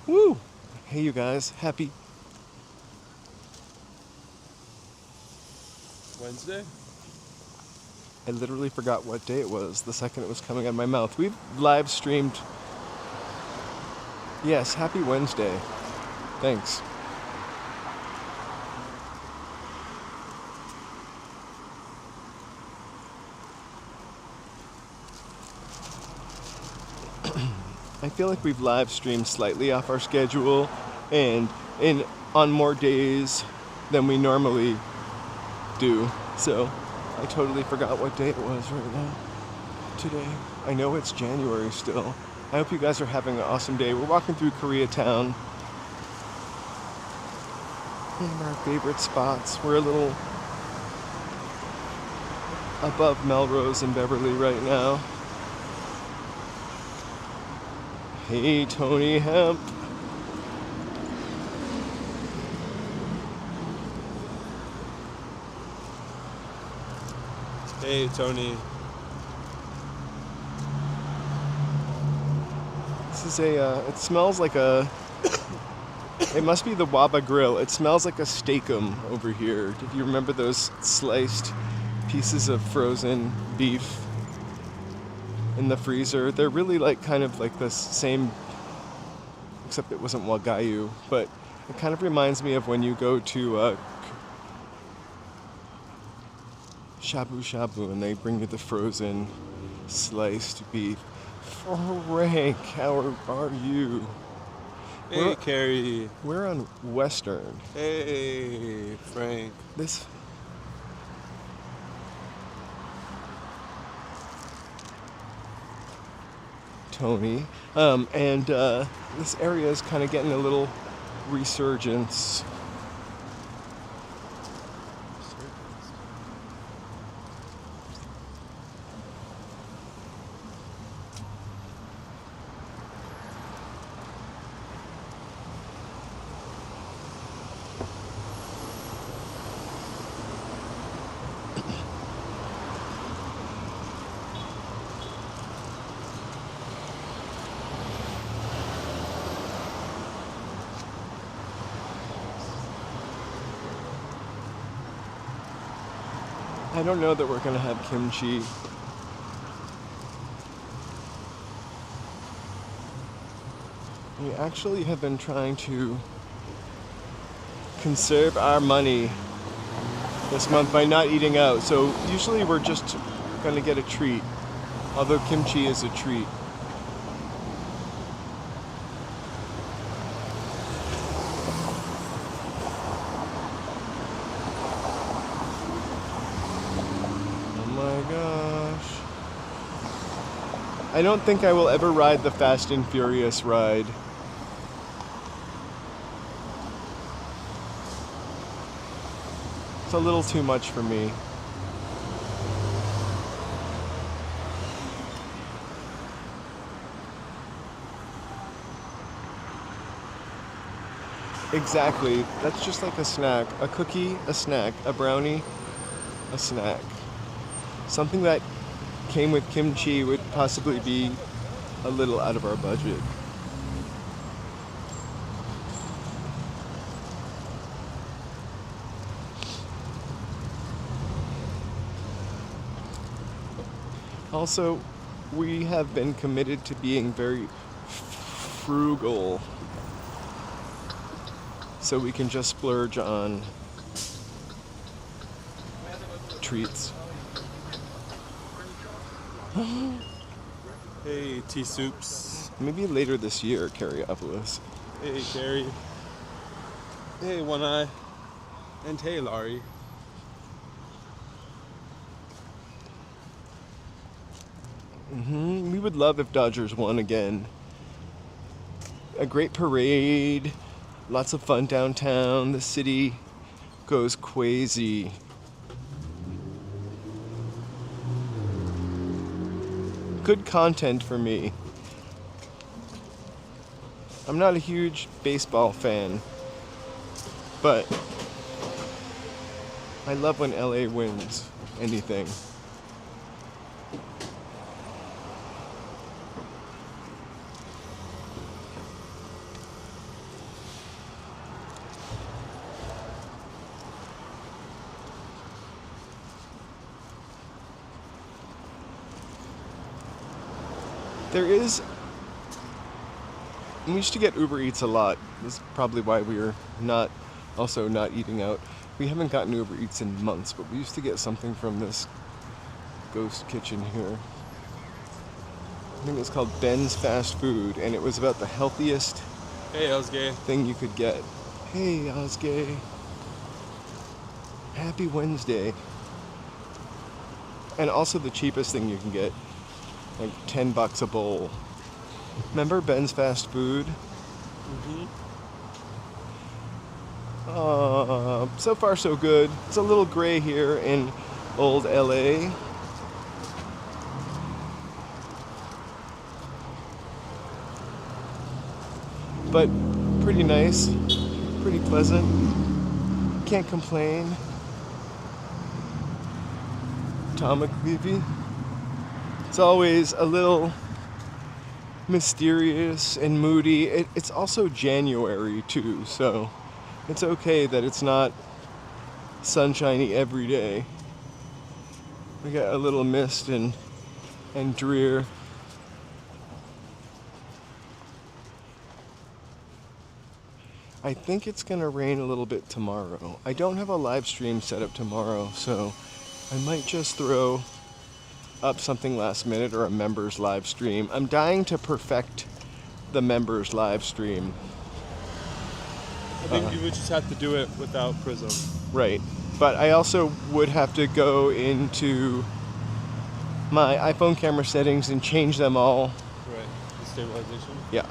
Woo! Hey you guys, happy Wednesday? I literally forgot what day it was the second it was coming out of my mouth. We've live streamed. Yes, happy Wednesday. Thanks. I feel like we've live streamed slightly off our schedule and on more days than we normally do. So I totally forgot what day it was right now. Today. I know it's January still. I hope you guys are having an awesome day. We're walking through Koreatown. One of our favorite spots. We're a little above Melrose and Beverly right now. Hey, Tony Hemp. Hey, Tony. This is it smells like it must be the Waba Grill. It smells like a steakum over here. If you remember those sliced pieces of frozen beef in the freezer, they're really like kind of like the same, except it wasn't Wagyu, but it kind of reminds me of when you go to Shabu Shabu and they bring you the frozen sliced beef. Frank, how are you? Hey, Carrie. We're on Wiltern. Hey, Frank. This Tony. And this area is kind of getting a little resurgence. I don't know that we're gonna have kimchi. We actually have been trying to conserve our money this month by not eating out. So usually we're just gonna get a treat, although kimchi is a treat. I don't think I will ever ride the Fast and Furious ride. It's a little too much for me. Exactly. That's just like a snack. A cookie, a snack. A brownie, a snack. Something that came with kimchi would possibly be a little out of our budget. Also, we have been committed to being very frugal, so we can just splurge on treats. Hey, Tea Soups. Maybe later this year, Carriopolis. Hey, Carrie. Hey, One Eye. And hey, Laurie. We would love if Dodgers won again. A great parade, lots of fun downtown. The city goes crazy. Good content for me. I'm not a huge baseball fan, but I love when LA wins anything. There is. We used to get Uber Eats a lot. This is probably why we were not eating out. We haven't gotten Uber Eats in months, but we used to get something from this ghost kitchen here. I think it's called Ben's Fast Food, and it was about the healthiest Hey, Osgay. thing you could get. Hey, Osgay. Happy Wednesday. And also the cheapest thing you can get, like $10 a bowl. Remember Ben's Fast Food? So far so good. It's a little gray here in old LA. But pretty nice, pretty pleasant. Can't complain. Atomic Levy. It's always a little mysterious and moody. It's also January too, so it's okay that it's not sunshiny every day. We got a little mist and drear. I think it's gonna rain a little bit tomorrow. I don't have a live stream set up tomorrow, so I might just throw up something last minute or a members live stream. I'm dying to perfect the members live stream. I think you would just have to do it without Prism. Right. But I also would have to go into my iPhone camera settings and change them all. Right. The stabilization. Yeah.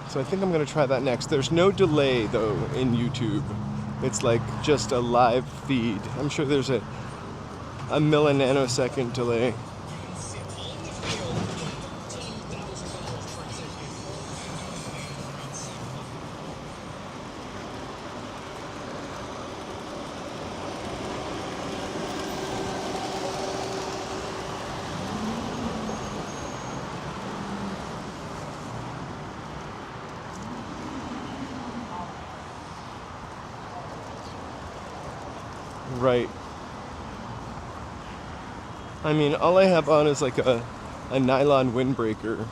So I think I'm going to try that next. There's no delay, though, in YouTube. It's like just a live feed. I'm sure there's a milliнаnosecond delay. Right. I mean, all I have on is like a nylon windbreaker.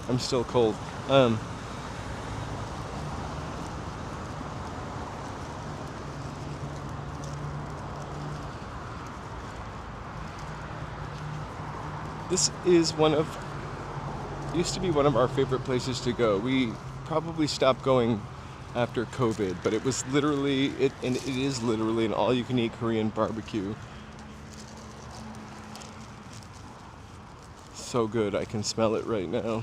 I'm still cold. This is used to be one of our favorite places to go. We probably stopped going after COVID, but it was literally, it is literally an all-you-can-eat Korean barbecue. So good, I can smell it right now.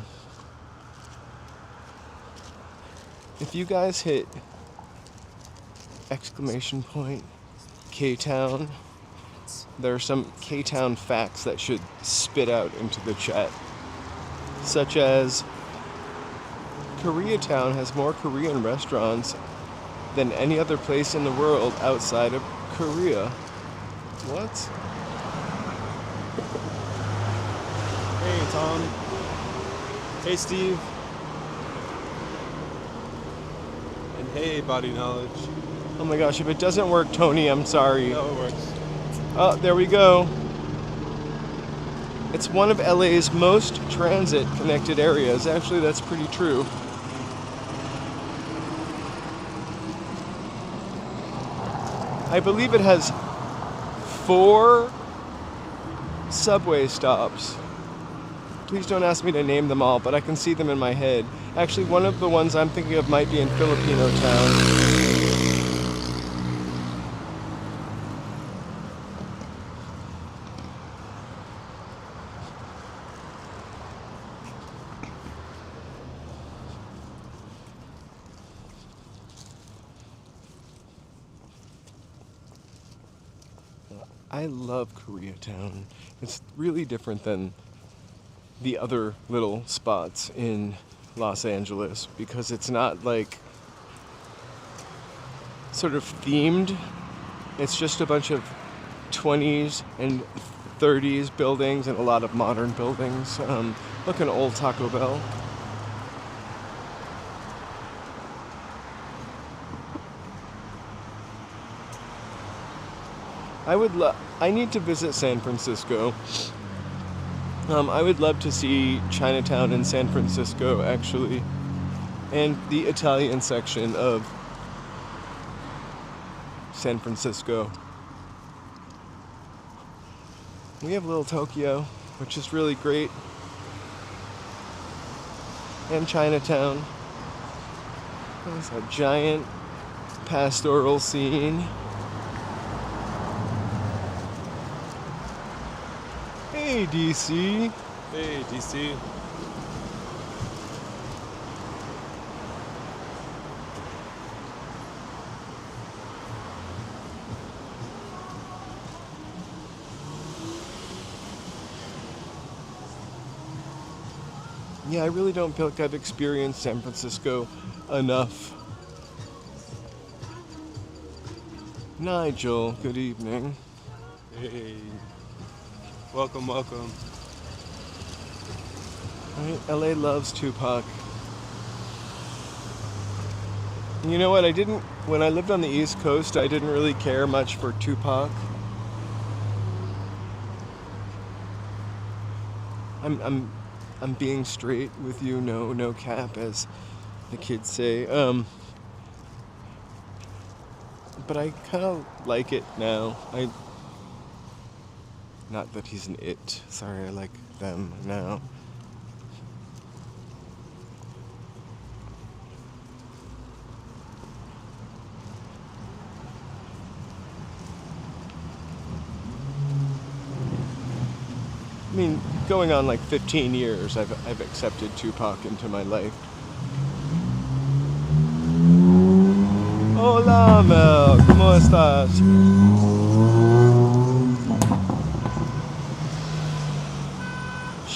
If you guys hit exclamation point K-Town, there are some K-Town facts that should spit out into the chat, such as Koreatown has more Korean restaurants than any other place in the world outside of Korea. What? Hey, Tom. Hey, Steve. And hey, Body Knowledge. Oh my gosh, if it doesn't work, Tony, I'm sorry. No, it works. Oh, there we go. It's one of LA's most transit-connected areas. Actually, that's pretty true. I believe it has 4 subway stops. Please don't ask me to name them all, but I can see them in my head. Actually, one of the ones I'm thinking of might be in Filipino Town. I love Koreatown. It's really different than the other little spots in Los Angeles because it's not like sort of themed. It's just a bunch of 20s and 30s buildings and a lot of modern buildings. Look, an old Taco Bell. I need to visit San Francisco. I would love to see Chinatown in San Francisco, actually, and the Italian section of San Francisco. We have Little Tokyo, which is really great, and Chinatown. There's a giant pastoral scene. Hey, DC. Hey, DC. Yeah, I really don't feel like I've experienced San Francisco enough. Nigel, good evening. Hey. Welcome, welcome. Right, LA loves Tupac. You know what? When I lived on the East Coast, I didn't really care much for Tupac. I'm being straight with you, no cap, as the kids say. But I kind of like it now. Not that he's an it. Sorry, I like them now. I mean, going on like 15 years, I've accepted Tupac into my life. Hola, Mel. ¿Cómo estás?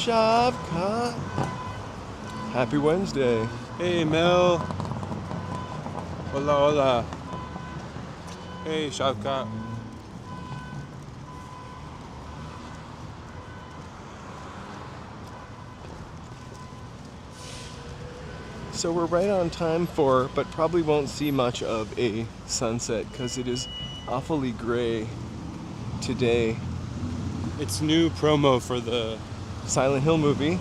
Shavkat. Happy Wednesday. Hey, Mel. Hola, hola. Hey, Shavkat. So we're right on time for, but probably won't see much of a sunset because it is awfully gray today. It's new promo for the Silent Hill movie.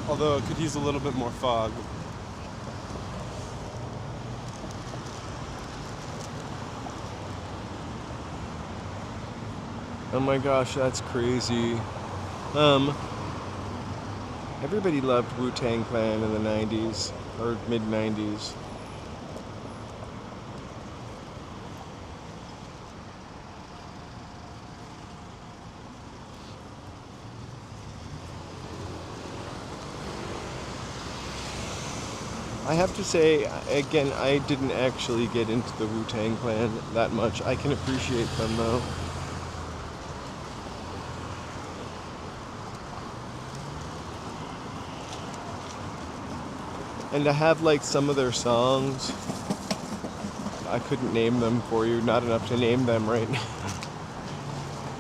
although it could use a little bit more fog. Oh my gosh, that's crazy. Everybody loved Wu-Tang Clan in the 90s, or mid-90s. I have to say, again, I didn't actually get into the Wu-Tang Clan that much. I can appreciate them, though. And to have like some of their songs, I couldn't name them for you, not enough to name them right now.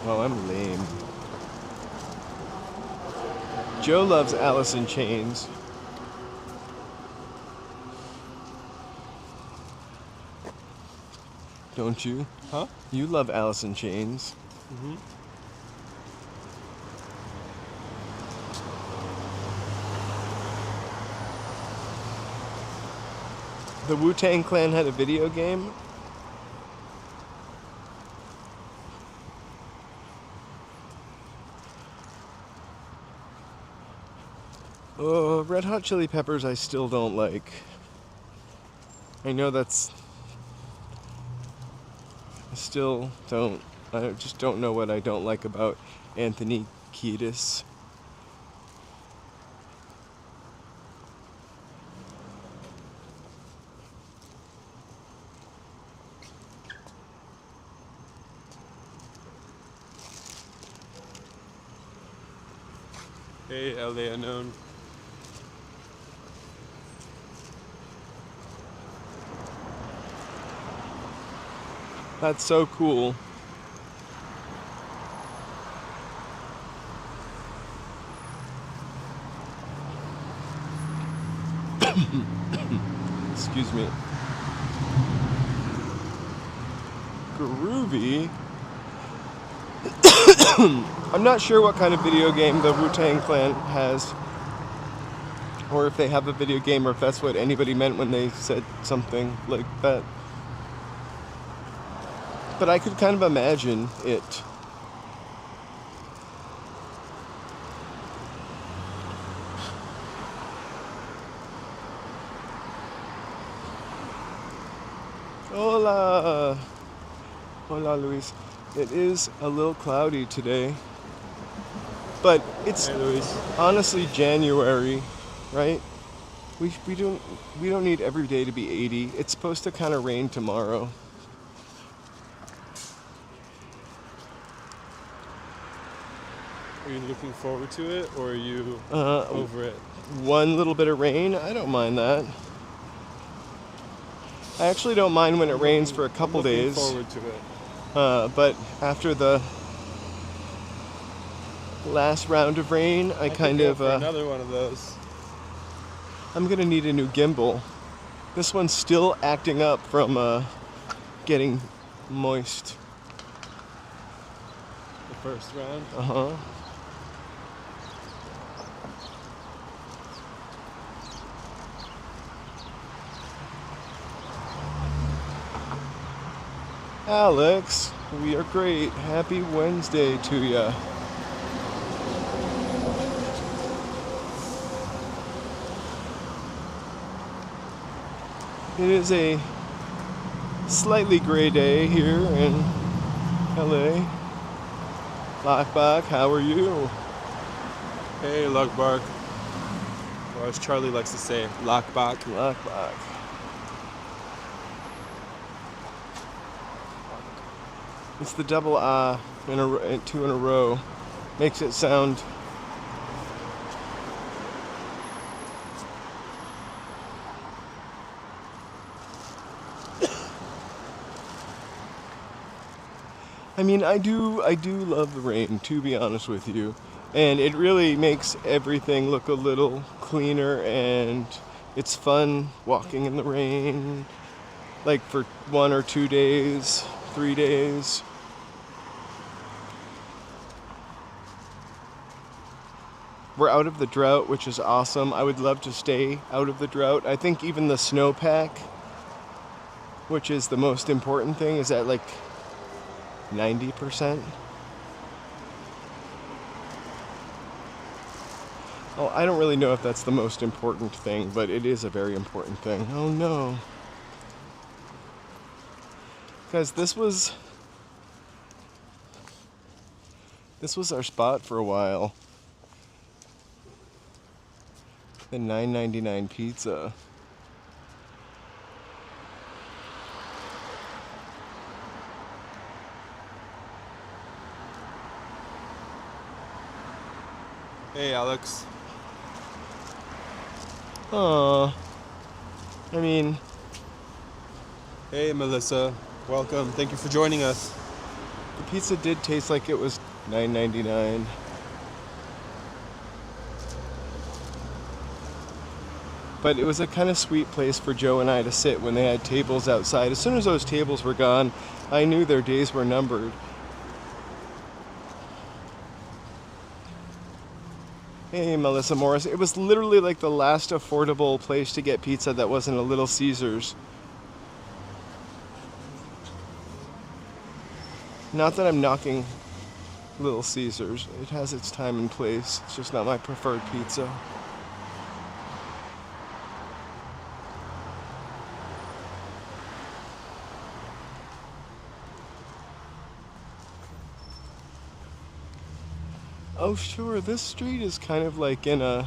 Well, I'm lame. Joe loves Alice in Chains. Don't you? Huh? You love Alice in Chains. Mm-hmm. The Wu-Tang Clan had a video game. Oh, Red Hot Chili Peppers I still don't like. I know that's... I just don't know what I don't like about Anthony Kiedis. Hey, LA Unknown. That's so cool. Excuse me. Groovy. I'm not sure what kind of video game the Wu-Tang Clan has, or if they have a video game, or if that's what anybody meant when they said something like that. But I could kind of imagine it. Hola! Hola, Luis. It is a little cloudy today, but it's Hey, Luis. honestly January, right? We don't need every day to be 80. It's supposed to kind of rain tomorrow. Are you looking forward to it, or are you Uh, over it? One little bit of rain, I don't mind that. I actually don't mind when it rains for a couple I'm looking days. forward to it. But after the last round of rain, I could kind go of for another one of those. I'm gonna need a new gimbal. This one's still acting up from getting moist. The first round. Uh-huh. Alex, we are great. Happy Wednesday to ya. It is a slightly gray day here in LA. Lockback, how are you? Hey, Luckbark. Or as Charlie likes to say, Lockback. Lockback. It's the double two in a row. Makes it sound. I mean, I do love the rain, to be honest with you. And it really makes everything look a little cleaner, and it's fun walking in the rain, like for 1 or 2 days, 3 days. We're out of the drought, which is awesome. I would love to stay out of the drought. I think even the snowpack, which is the most important thing, is at like 90%. Oh, I don't really know if that's the most important thing, but it is a very important thing. Oh no. Guys, this was our spot for a while. The $9.99 pizza. Hey, Alex. Aw. I mean, Hey, Melissa. Welcome. Thank you for joining us. the pizza did taste like it was $9.99. But it was a kind of sweet place for Joe and I to sit when they had tables outside. As soon as those tables were gone, I knew their days were numbered. Hey, Melissa Morris. It was literally like the last affordable place to get pizza that wasn't a Little Caesars. Not that I'm knocking Little Caesars. It has its time and place. It's just not my preferred pizza. Oh, sure. This street is kind of like in a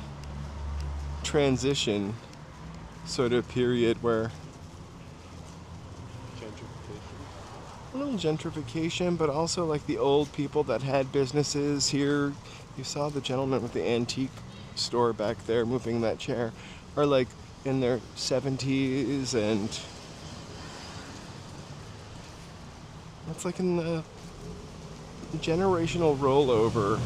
transition sort of period where Gentrification. a little gentrification, but also like the old people that had businesses here. You saw the gentleman with the antique store back there moving that chair, are like in their 70s, and it's like in the generational rollover.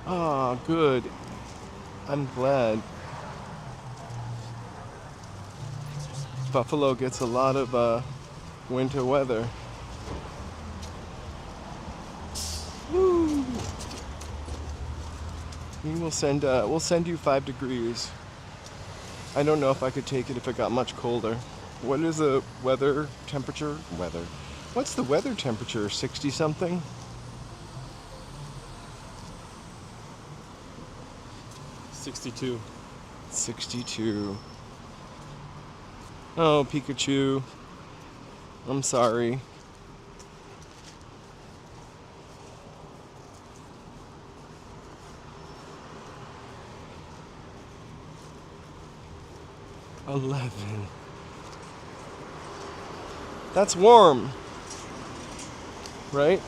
Ah, good. I'm glad. Buffalo gets a lot of winter weather. Woo! We'll send you 5 degrees. I don't know if I could take it if it got much colder. What is the weather temperature? Weather. What's the weather temperature? 60 something? 62. 62. Oh, Pikachu. I'm sorry. $11. That's warm. Right?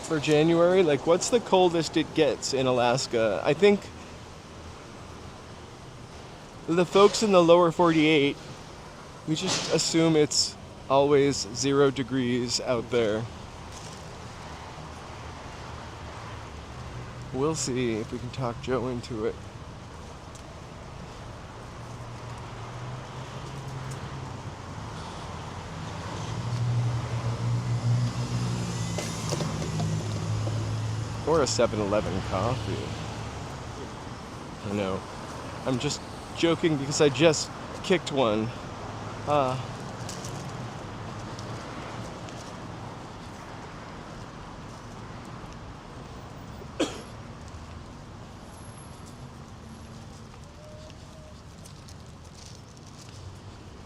For January? Like, what's the coldest it gets in Alaska? I think the folks in the lower 48, we just assume it's always 0 degrees out there. We'll see if we can talk Joe into it. Or a 7-Eleven coffee. I know. I'm just joking because I just kicked one.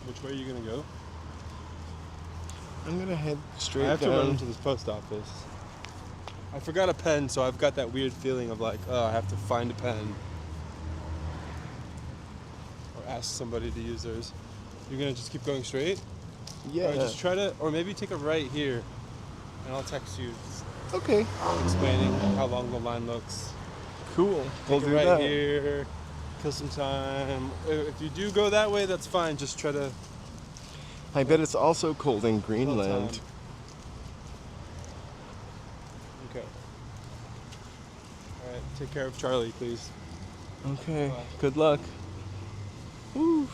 Which way are you gonna go? I'm gonna head straight I have down. to run into this post office. I forgot a pen, so I've got that weird feeling of like, oh, I have to find a pen. Or ask somebody to use theirs. You're gonna just keep going straight? Yeah. Or just try to, or maybe take a right here, and I'll text you Okay. explaining how long the line looks. Cool. We'll Take a do right that. here, kill some time. If you do go that way, that's fine. Just try to. I bet it's also cold in kill Greenland. time. Okay. All right. Take care of Charlie, please. Okay. Bye. Good luck. Woo.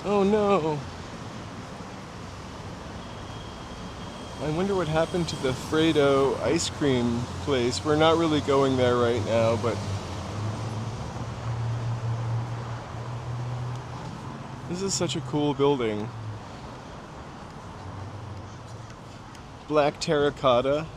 Oh no. I wonder what happened to the Fredo ice cream place. We're not really going there right now, but this is such a cool building. Black terracotta.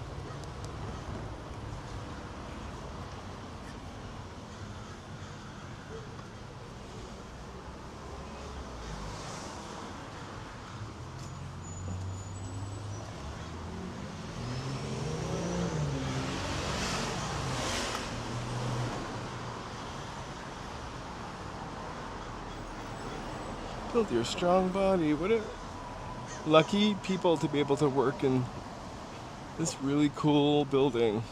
Build your strong body. What a lucky people to be able to work in this really cool building.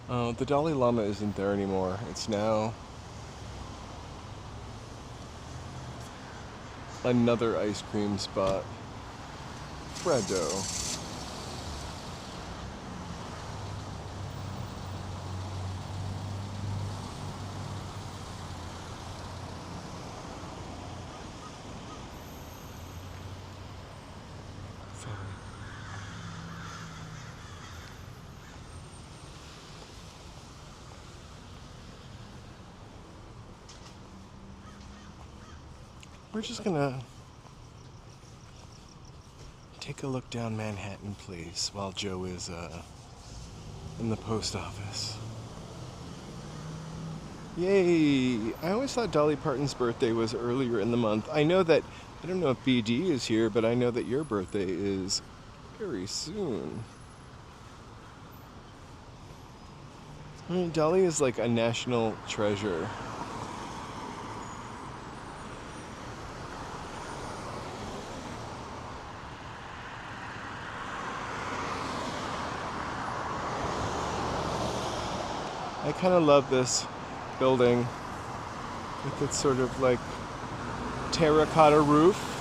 Oh, the Dalai Lama isn't there anymore. It's now another ice cream spot. Fredo. We're just gonna take a look down Manhattan Place while Joe is in the post office. Yay! I always thought Dolly Parton's birthday was earlier in the month. I know that, I don't know if BD is here, but I know that your birthday is very soon. I mean, Dolly is like a national treasure. I kind of love this building with its sort of like terracotta roof.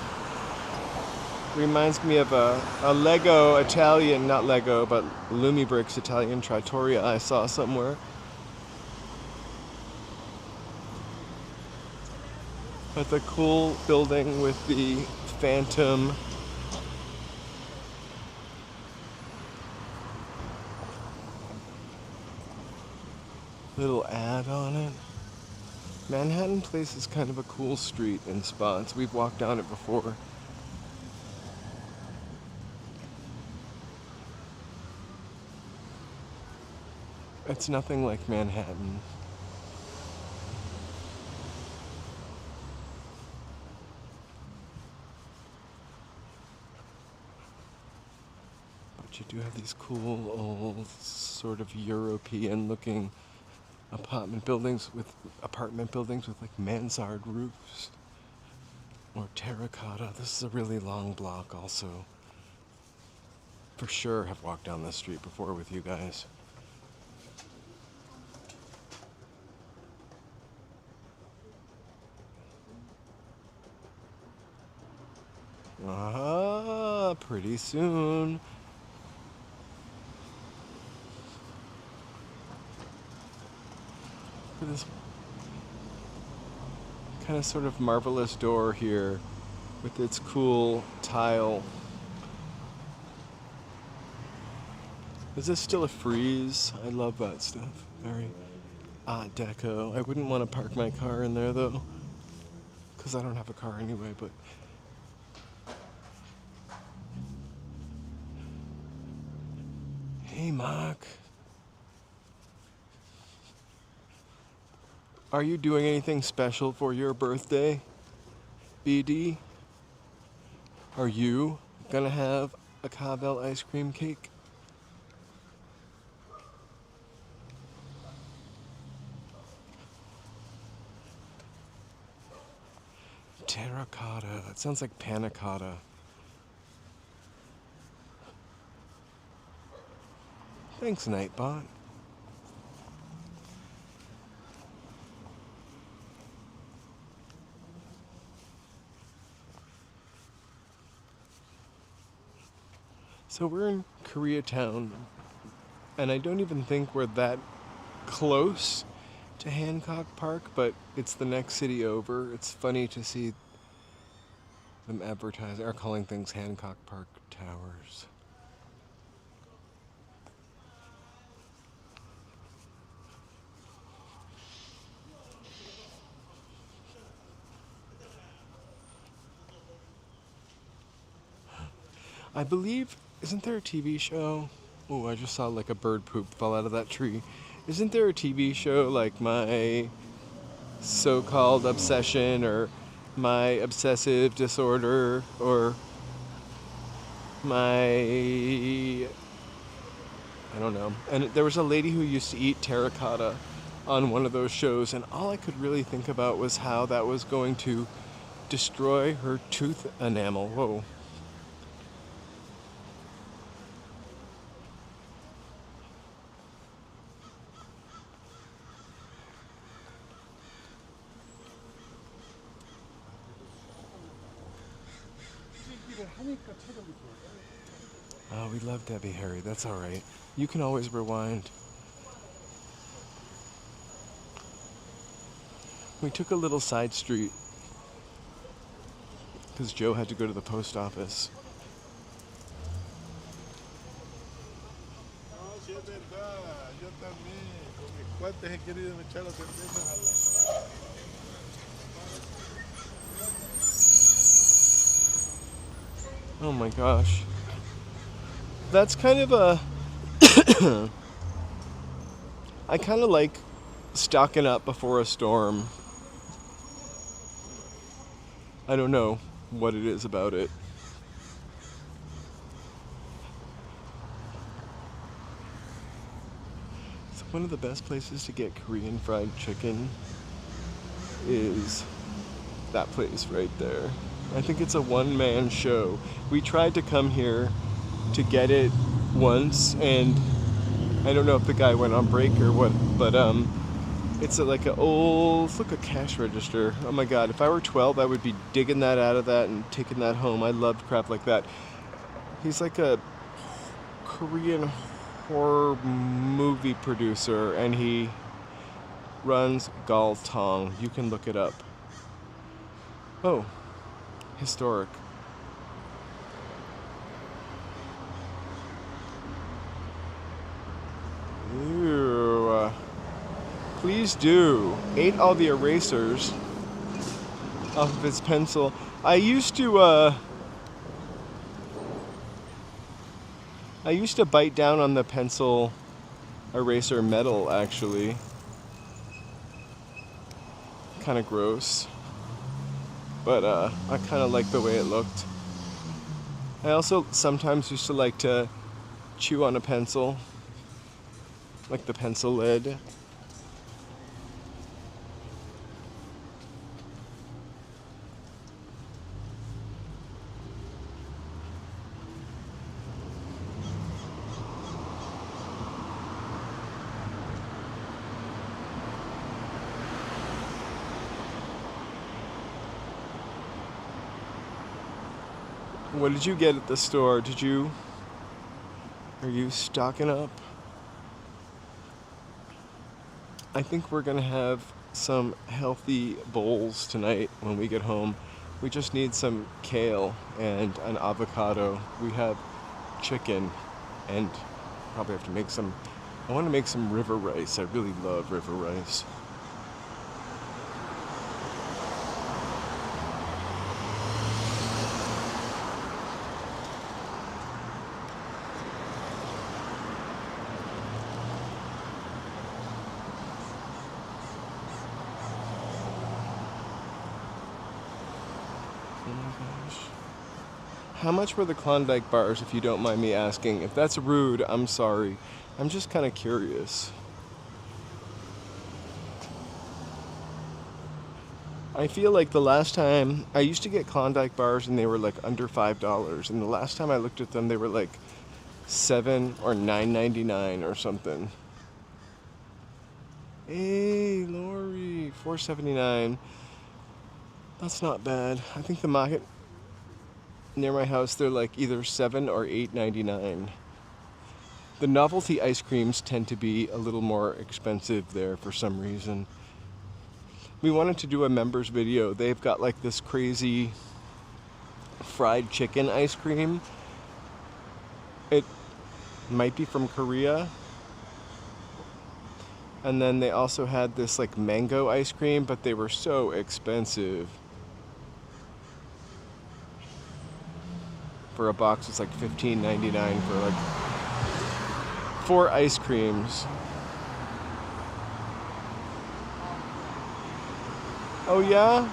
Reminds me of a Lego Italian, not Lego, but Lumi Bricks Italian trattoria I saw somewhere. But the cool building with the phantom little ad on it. Manhattan Place is kind of a cool street in spots. We've walked down it before. It's nothing like Manhattan. But you do have these cool old sort of European looking apartment buildings with like mansard roofs or terracotta. This is a really long block also. For sure have walked down this street before with you guys. Pretty soon. For this kind of sort of marvelous door here with its cool tile. Is this still a frieze? I love that stuff. Very Art Deco. I wouldn't want to park my car in there though, because I don't have a car anyway, but hey, Mark. Are you doing anything special for your birthday, BD? Are you gonna have a Carvel ice cream cake? Terracotta. That sounds like panna cotta. Thanks, Nightbot. So we're in Koreatown, and I don't even think we're that close to Hancock Park, but it's the next city over. It's funny to see them advertise or calling things Hancock Park Towers. I believe, isn't there a TV show? Oh, I just saw like a bird poop fall out of that tree. Isn't there a TV show like My So-Called Obsession or My Obsessive Disorder or I don't know. And there was a lady who used to eat terracotta on one of those shows, and all I could really think about was how that was going to destroy her tooth enamel. Whoa. Oh, we love Debbie Harry. That's all right. You can always rewind. We took a little side street because Joe had to go to the post office. Oh my gosh. That's kind of a... I kind of like stocking up before a storm. I don't know what it is about it. So one of the best places to get Korean fried chicken is that place right there. I think it's a one-man show. We tried to come here to get it once, and I don't know if the guy went on break or what, but it's like an old, look, a cash register. Oh my god, if I were 12, I would be digging that out of that and taking that home. I loved crap like that. He's like a Korean horror movie producer, and he runs Galtong. You can look it up. Oh, historic. Ew. Please do. Ate all the erasers off of his pencil. I used to bite down on the pencil eraser metal, actually. Kind of gross. But I kind of like the way it looked. I also sometimes used to like to chew on a pencil. Like the pencil lid. What did you get at the store? Are you stocking up? I think we're gonna have some healthy bowls tonight when we get home. We just need some kale and an avocado. We have chicken and probably have to make some, I want to make some river rice. I really love river rice. How much were the Klondike bars, if you don't mind me asking? If that's rude, I'm sorry. I'm just kind of curious. I feel like the last time I used to get Klondike bars and they were like under $5, and the last time I looked at them they were like $7 or $9.99 or something. Hey, Lori, $4.79. That's not bad. I think the market near my house, they're like either $7 or $8.99. The novelty ice creams tend to be a little more expensive there for some reason. We wanted to do a members video. They've got like this crazy fried chicken ice cream. It might be from Korea. And then they also had this like mango ice cream, but they were so expensive. For a box, it's like $15.99 for like 4 ice creams. Oh yeah?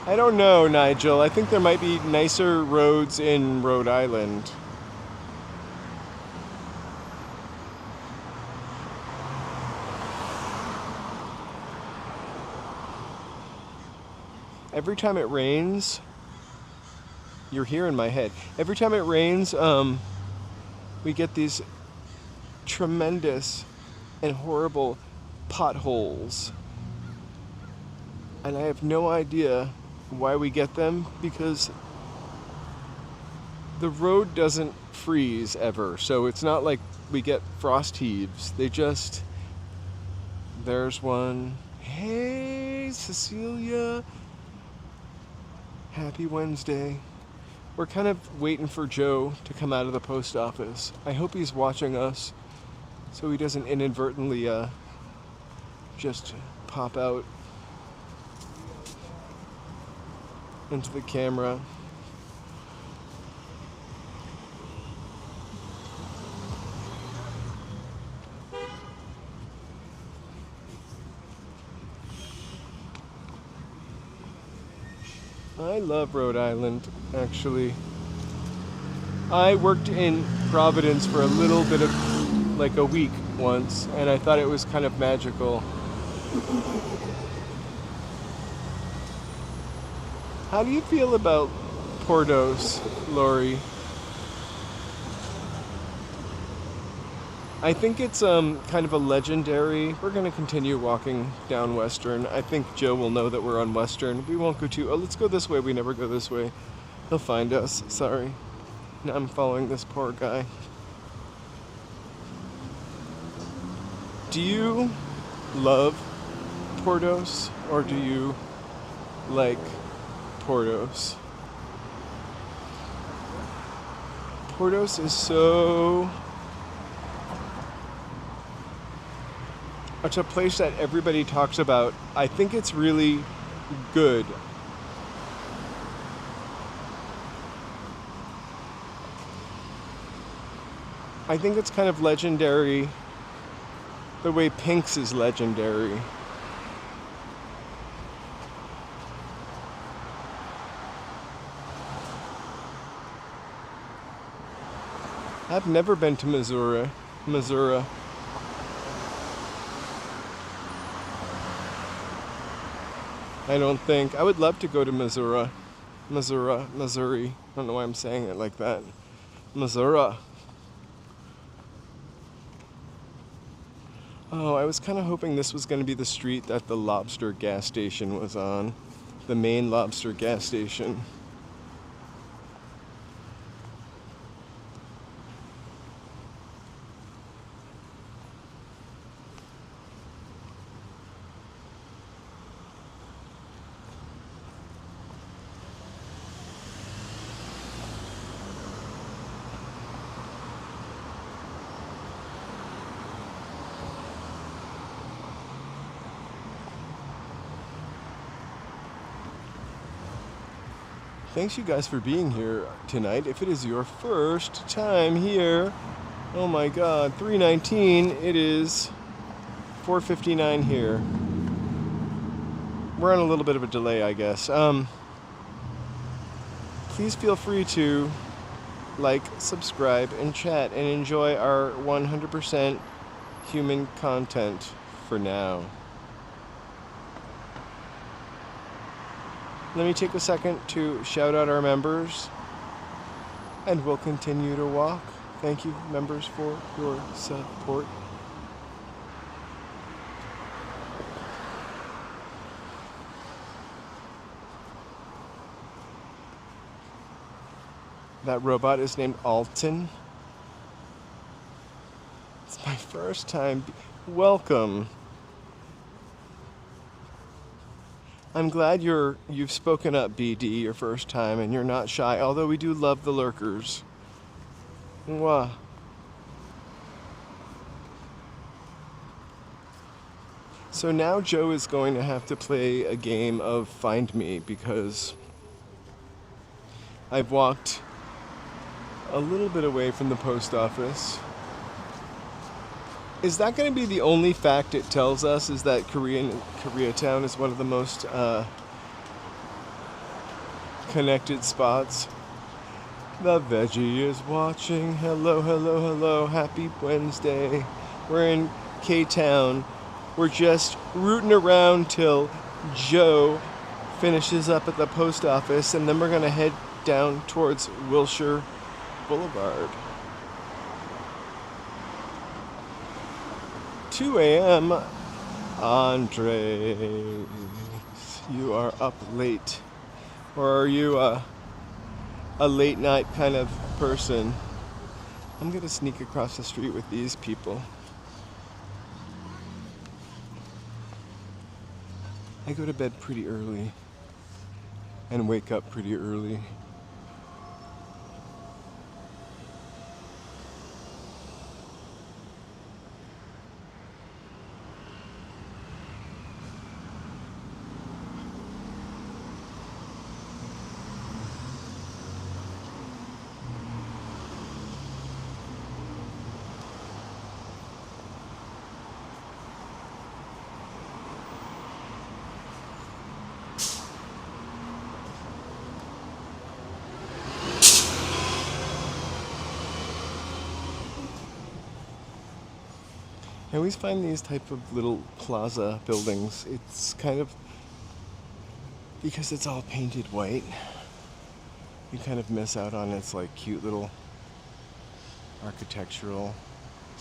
I don't know, Nigel. I think there might be nicer roads in Rhode Island. Every time it rains, you're here in my head. Every time it rains, we get these tremendous and horrible potholes. And I have no idea why we get them, because the road doesn't freeze ever. So it's not like we get frost heaves. There's one. Hey, Cecilia. Happy Wednesday. We're kind of waiting for Joe to come out of the post office. I hope he's watching us so he doesn't inadvertently just pop out into the camera. I love Rhode Island, actually. I worked in Providence for a little bit of, like a week once, and I thought it was kind of magical. How do you feel about Portos, Lori? I think it's kind of a legendary. We're gonna continue walking down Western. I think Joe will know that we're on Western. We won't go too. Oh, let's go this way. We never go this way. He'll find us. Sorry. Now I'm following this poor guy. Do you love Portos or do you like Portos? Portos is so... It's a place that everybody talks about. I think it's really good. I think it's kind of legendary the way Pink's is legendary. I've never been to Missouri. I don't think. I would love to go to Missouri. I don't know why I'm saying it like that. Missouri. Oh, I was kind of hoping this was going to be the street that the lobster gas station was on. The main lobster gas station. Thanks you guys for being here tonight. If it is your first time here, oh my god, 3:19, it is 4:59 here. We're on a little bit of a delay, I guess. Please feel free to like, subscribe, and chat, and enjoy our 100% human content for now. Let me take a second to shout out our members, and we'll continue to walk. Thank you, members, for your support. That robot is named Alton. It's my first time. Welcome. I'm glad you've spoken up, BD, your first time, and you're not shy, although we do love the lurkers. Mwah. So now Joe is going to have to play a game of Find Me, because I've walked a little bit away from the post office. Is that going to be the only fact it tells us, is that Koreatown is one of the most connected spots? The veggie is watching. Hello, hello, hello. Happy Wednesday. We're in K-Town. We're just rooting around till Joe finishes up at the post office, and then we're going to head down towards Wilshire Boulevard. 2 a.m. Andres, you are up late. Or are you a late night kind of person? I'm gonna sneak across the street with these people. I go to bed pretty early and wake up pretty early. I always find these type of little plaza buildings, it's kind of, because it's all painted white, you kind of miss out on its like cute little architectural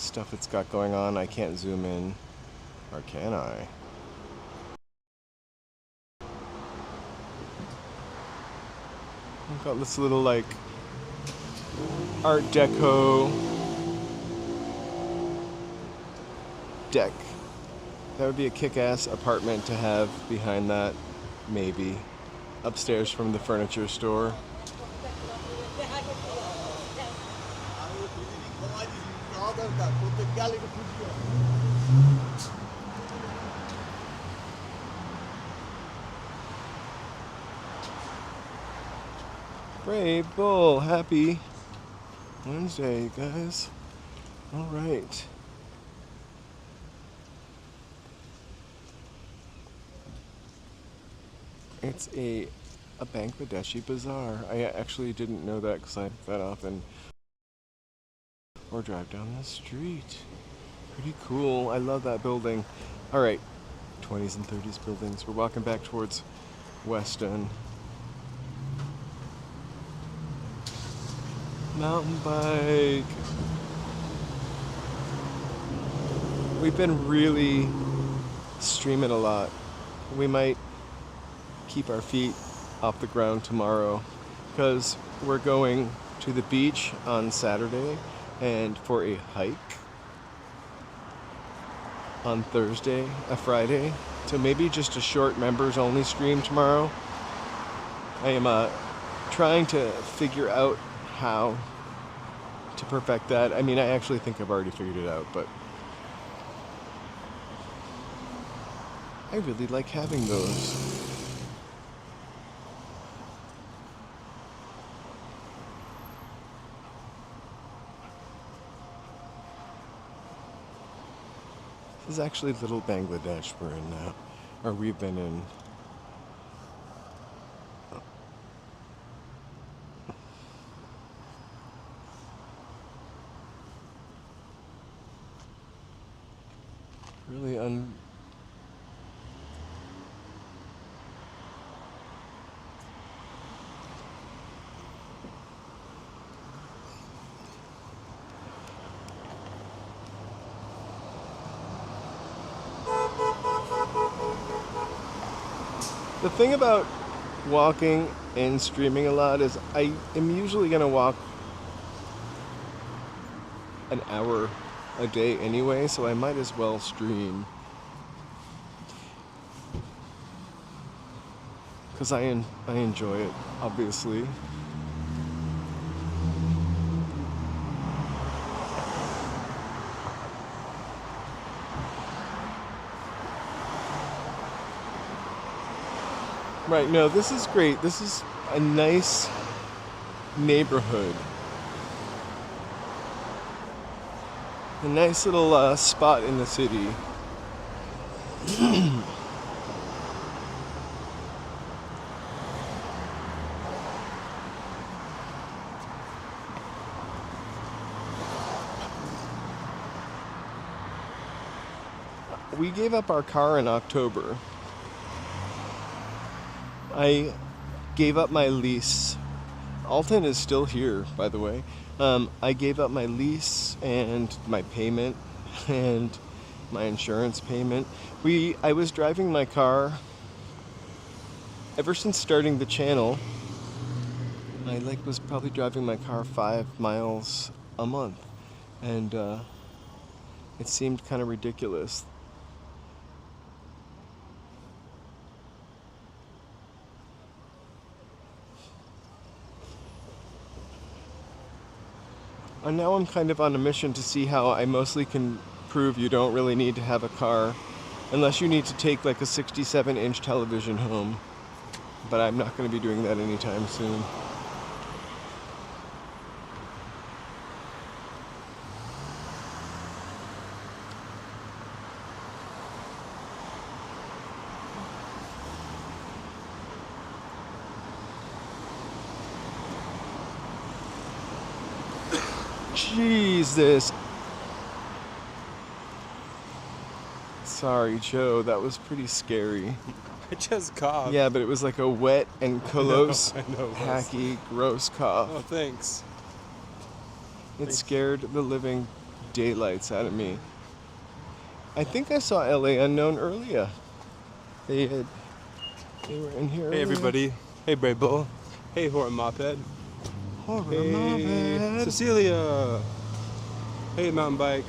stuff it's got going on. I can't zoom in, or can I? We've got this little like Art Deco deck. That would be a kick-ass apartment to have behind that, maybe. Upstairs from the furniture store. Brave Bull, happy Wednesday, you guys. All right. It's a Bangladeshi bazaar. I actually didn't know that because I don't that often. Or drive down the street. Pretty cool. I love that building. All right, 20s and 30s buildings. We're walking back towards Weston. Mountain bike. We've been really streaming a lot. We might keep our feet off the ground tomorrow because we're going to the beach on Saturday and for a hike on Thursday, a Friday. So maybe just a short members only stream tomorrow. I am trying to figure out how to perfect that. I mean, I actually think I've already figured it out, but I really like having those. This is actually Little Bangladesh we're in now, or we've been in. Really The thing about walking and streaming a lot is I am usually going to walk an hour a day anyway, so I might as well stream. Because I enjoy it, obviously. Right, no, this is great. This is a nice neighborhood. A nice little spot in the city. We gave up our car in October. I gave up my lease. Alton is still here, by the way. I gave up my lease and my payment and my insurance payment. I was driving my car ever since starting the channel. I was probably driving my car 5 miles a month, and it seemed kind of ridiculous. And now I'm kind of on a mission to see how I mostly can prove you don't really need to have a car unless you need to take like a 67-inch television home. But I'm not going to be doing that anytime soon. Jesus. Sorry, Joe, that was pretty scary. I just coughed. Yeah, but it was like a wet and close, I know, hacky, gross cough. Oh, thanks. It scared the living daylights out of me. I think I saw LA Unknown earlier. They were in here. Hey, earlier. everybody. Hey, Brave Bull. Hey, Horror Moped. Horror Hey, Moped. Cecilia. Hey, Mountain Bike.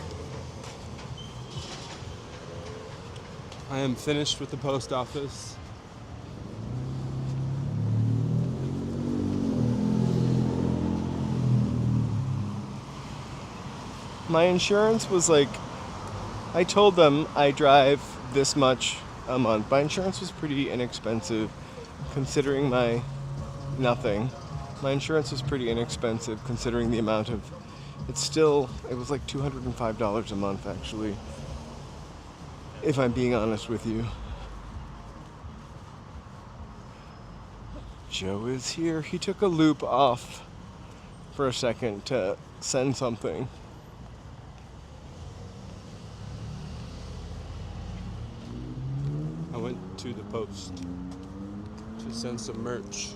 I am finished with the post office. My insurance was like, I told them I drive this much a month. My insurance was pretty inexpensive considering my nothing. My insurance was pretty inexpensive considering the amount of, it was like $205 a month actually, if I'm being honest with you. Joe is here. He took a loop off for a second to send something. I went to the post to send some merch.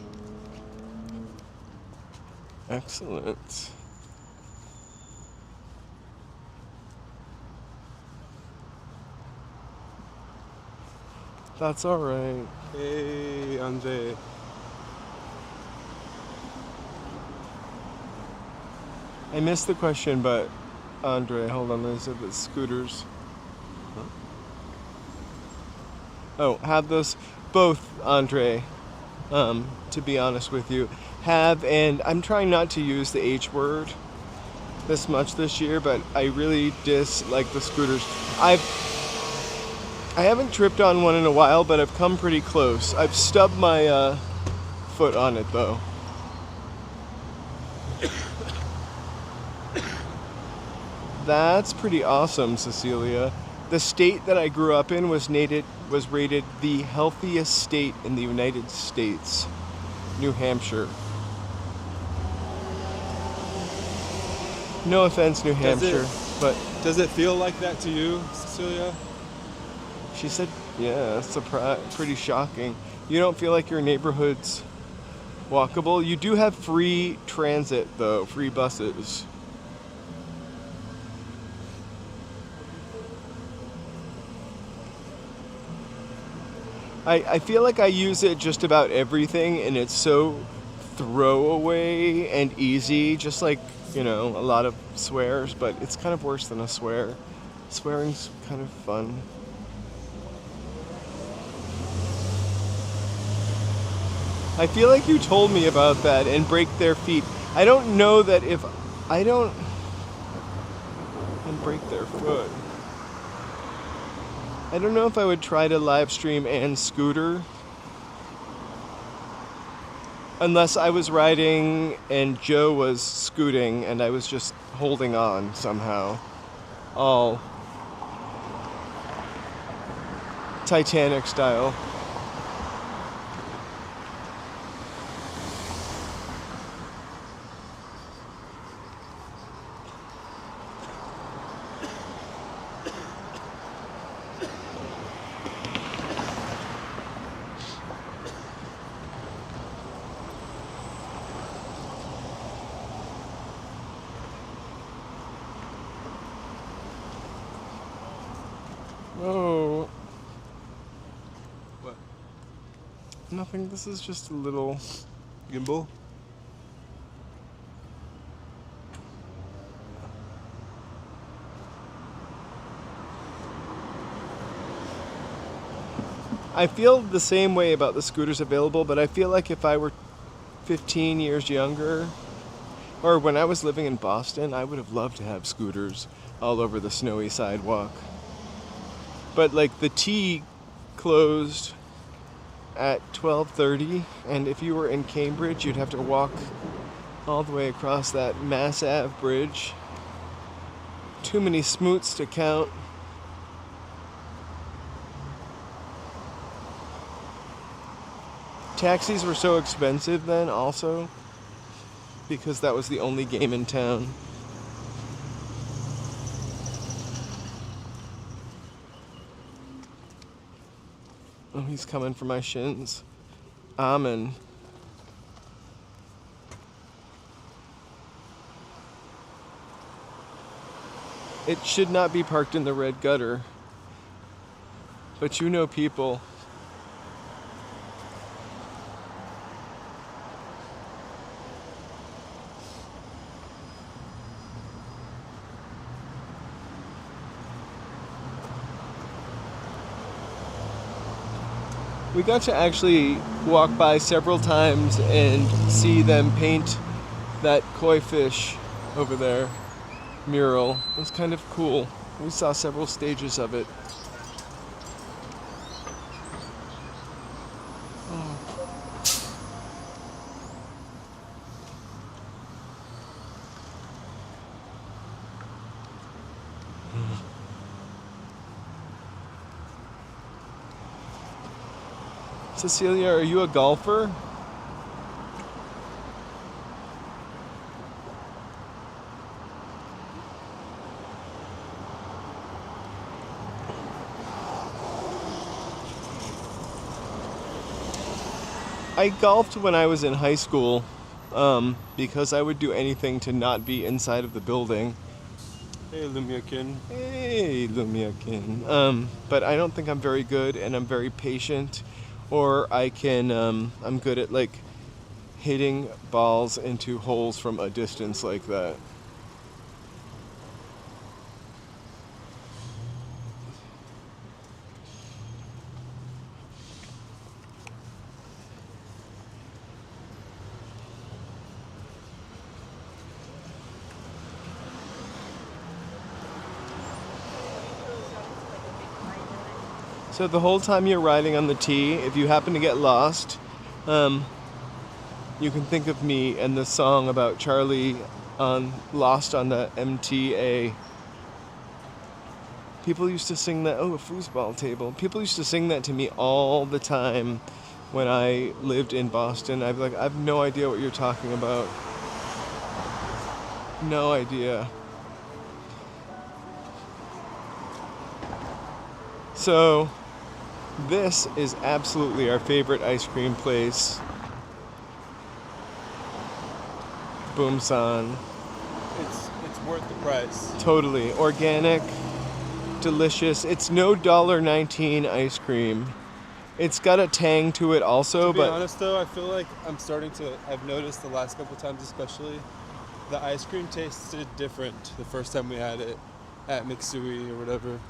Excellent. That's all right. Hey, Andre. I missed the question, but Andre, hold on, they said the scooters. Huh? Oh, have those both, Andre, to be honest with you. Have, and I'm trying not to use the H word this much this year, but I really dislike the scooters. I haven't tripped on one in a while, but I've come pretty close. I've stubbed my foot on it though. That's pretty awesome, Cecilia. The state that I grew up in was rated the healthiest state in the United States, New Hampshire. No offense, New Hampshire, but Does it feel like that to you, Cecilia? she said, yeah, pretty shocking. You don't feel like your neighborhood's walkable? You do have free transit, though, free buses. I feel like I use it just about everything, and it's so throwaway and easy, just like, a lot of swears, but it's kind of worse than a swear. Swearing's kind of fun. I feel like you told me about that and break their feet. I don't know that if I don't and break their foot. I don't know if I would try to live stream and scooter. Unless I was riding and Joe was scooting and I was just holding on somehow. All Titanic style. Oh. What? Nothing, this is just a little Gimbal? I feel the same way about the scooters available, but I feel like if I were 15 years younger, or when I was living in Boston, I would have loved to have scooters all over the snowy sidewalk. But like the T closed at 12:30, and if you were in Cambridge, you'd have to walk all the way across that Mass Ave bridge. Too many smoots to count. Taxis were so expensive then also, because that was the only game in town. Oh, he's coming for my shins. Amen. It should not be parked in the red gutter. But you know people. We got to actually walk by several times and see them paint that koi fish over there mural. It was kind of cool. We saw several stages of it. Cecilia, are you a golfer? I golfed when I was in high school because I would do anything to not be inside of the building. Hey, Lumiakin. Hey, Lumiakin. But I don't think I'm very good, and I'm very patient. Or I can, I'm good at like hitting balls into holes from a distance like that. So the whole time you're riding on the T, if you happen to get lost, you can think of me and the song about Charlie on Lost on the MTA. People used to sing that, a foosball table. People used to sing that to me all the time when I lived in Boston. I'd be like, I have no idea what you're talking about. No idea. So, this is absolutely our favorite ice cream place. Boomsan. It's worth the price. Totally. Organic, delicious. It's no $1.19 ice cream. It's got a tang to it also, To be but honest though, I feel like I've noticed the last couple times especially, the ice cream tasted different the first time we had it at Mixui or whatever.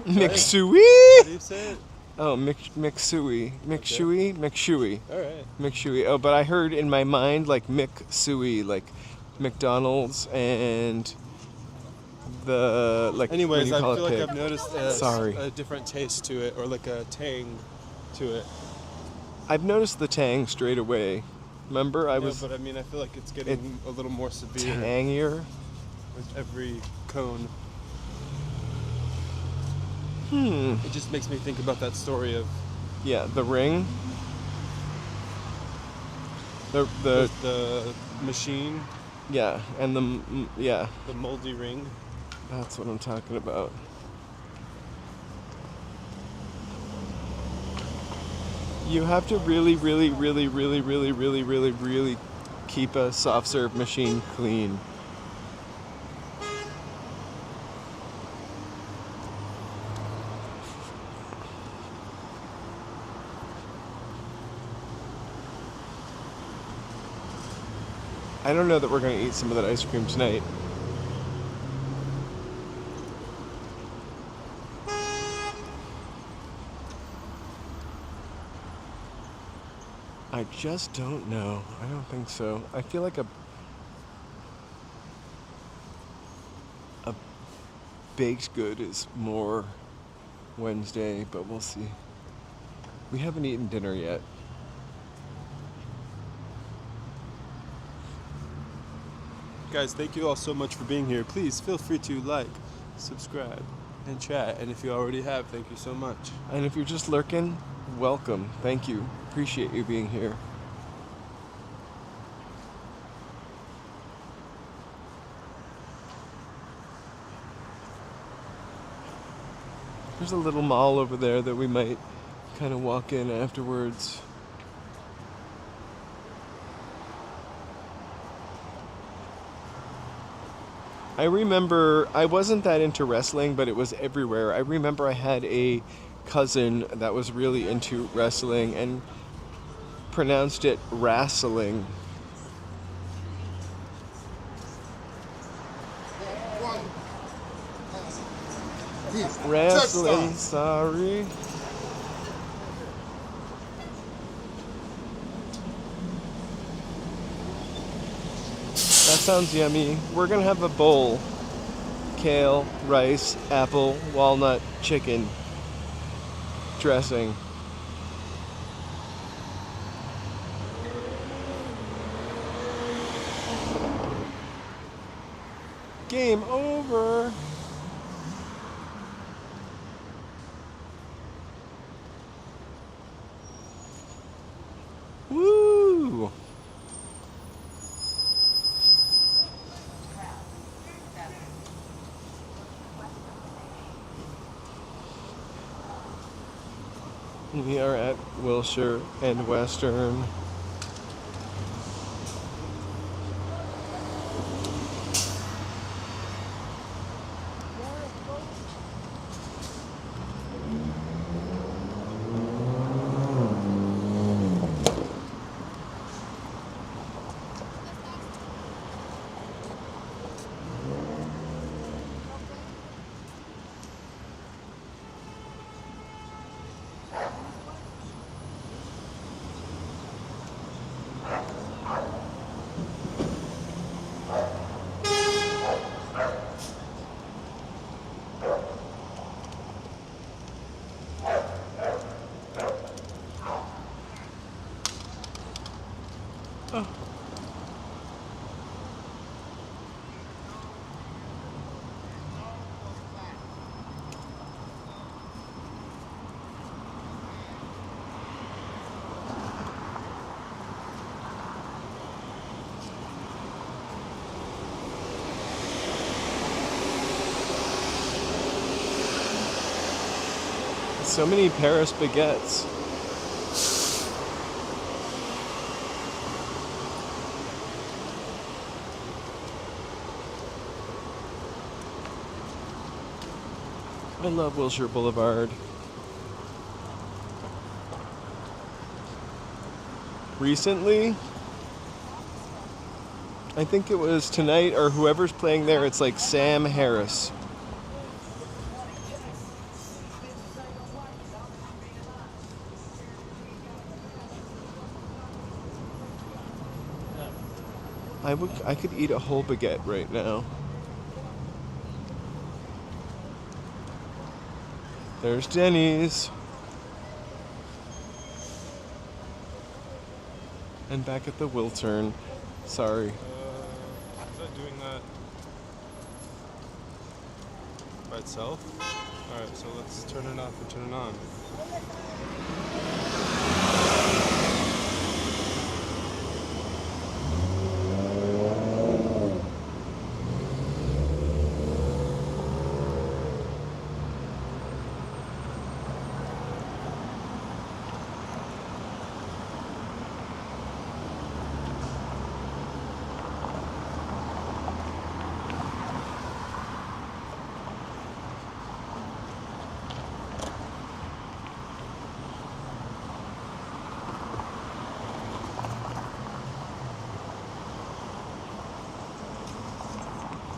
Mixui? How do you say it? Oh, Mixui. Mixui? Mixui. Alright. Mixui. Oh, but I heard in my mind like Mixui, like McDonald's and the like. Anyways, I call feel it like pig? I've noticed a different taste to it, or like a tang to it. I've noticed the tang straight away. Remember, But I mean, I feel like it's getting a little more severe tangier. with every cone. It just makes me think about that story of Yeah, the ring. The the machine, yeah, and yeah, the moldy ring. that's what I'm talking about. You have to really keep a soft serve machine clean. I don't know that we're going to eat some of that ice cream tonight. I just don't know. I don't think so. I feel like a baked good is more Wednesday, but we'll see. We haven't eaten dinner yet. Guys, thank you all so much for being here. Please feel free to like, subscribe, and chat. And if you already have, thank you so much. And if you're just lurking, welcome. Thank you. Appreciate you being here. There's a little mall over there that we might kind of walk in afterwards. I remember I wasn't that into wrestling, but it was everywhere. I remember I had a cousin that was really into wrestling and pronounced it wrestling. Wrestling, sorry. That sounds yummy. We're gonna have a bowl. Kale, rice, apple, walnut, chicken, dressing. Game over. Woo! We are at Wilshire and Western. Oh. So many Paris baguettes. I love Wilshire Boulevard. Recently, I think it was tonight or whoever's playing there, it's like Sam Harris. I could eat a whole baguette right now. There's Denny's. And back at the Wiltern. Sorry. Is that doing that by itself? Alright, so let's turn it off and turn it on.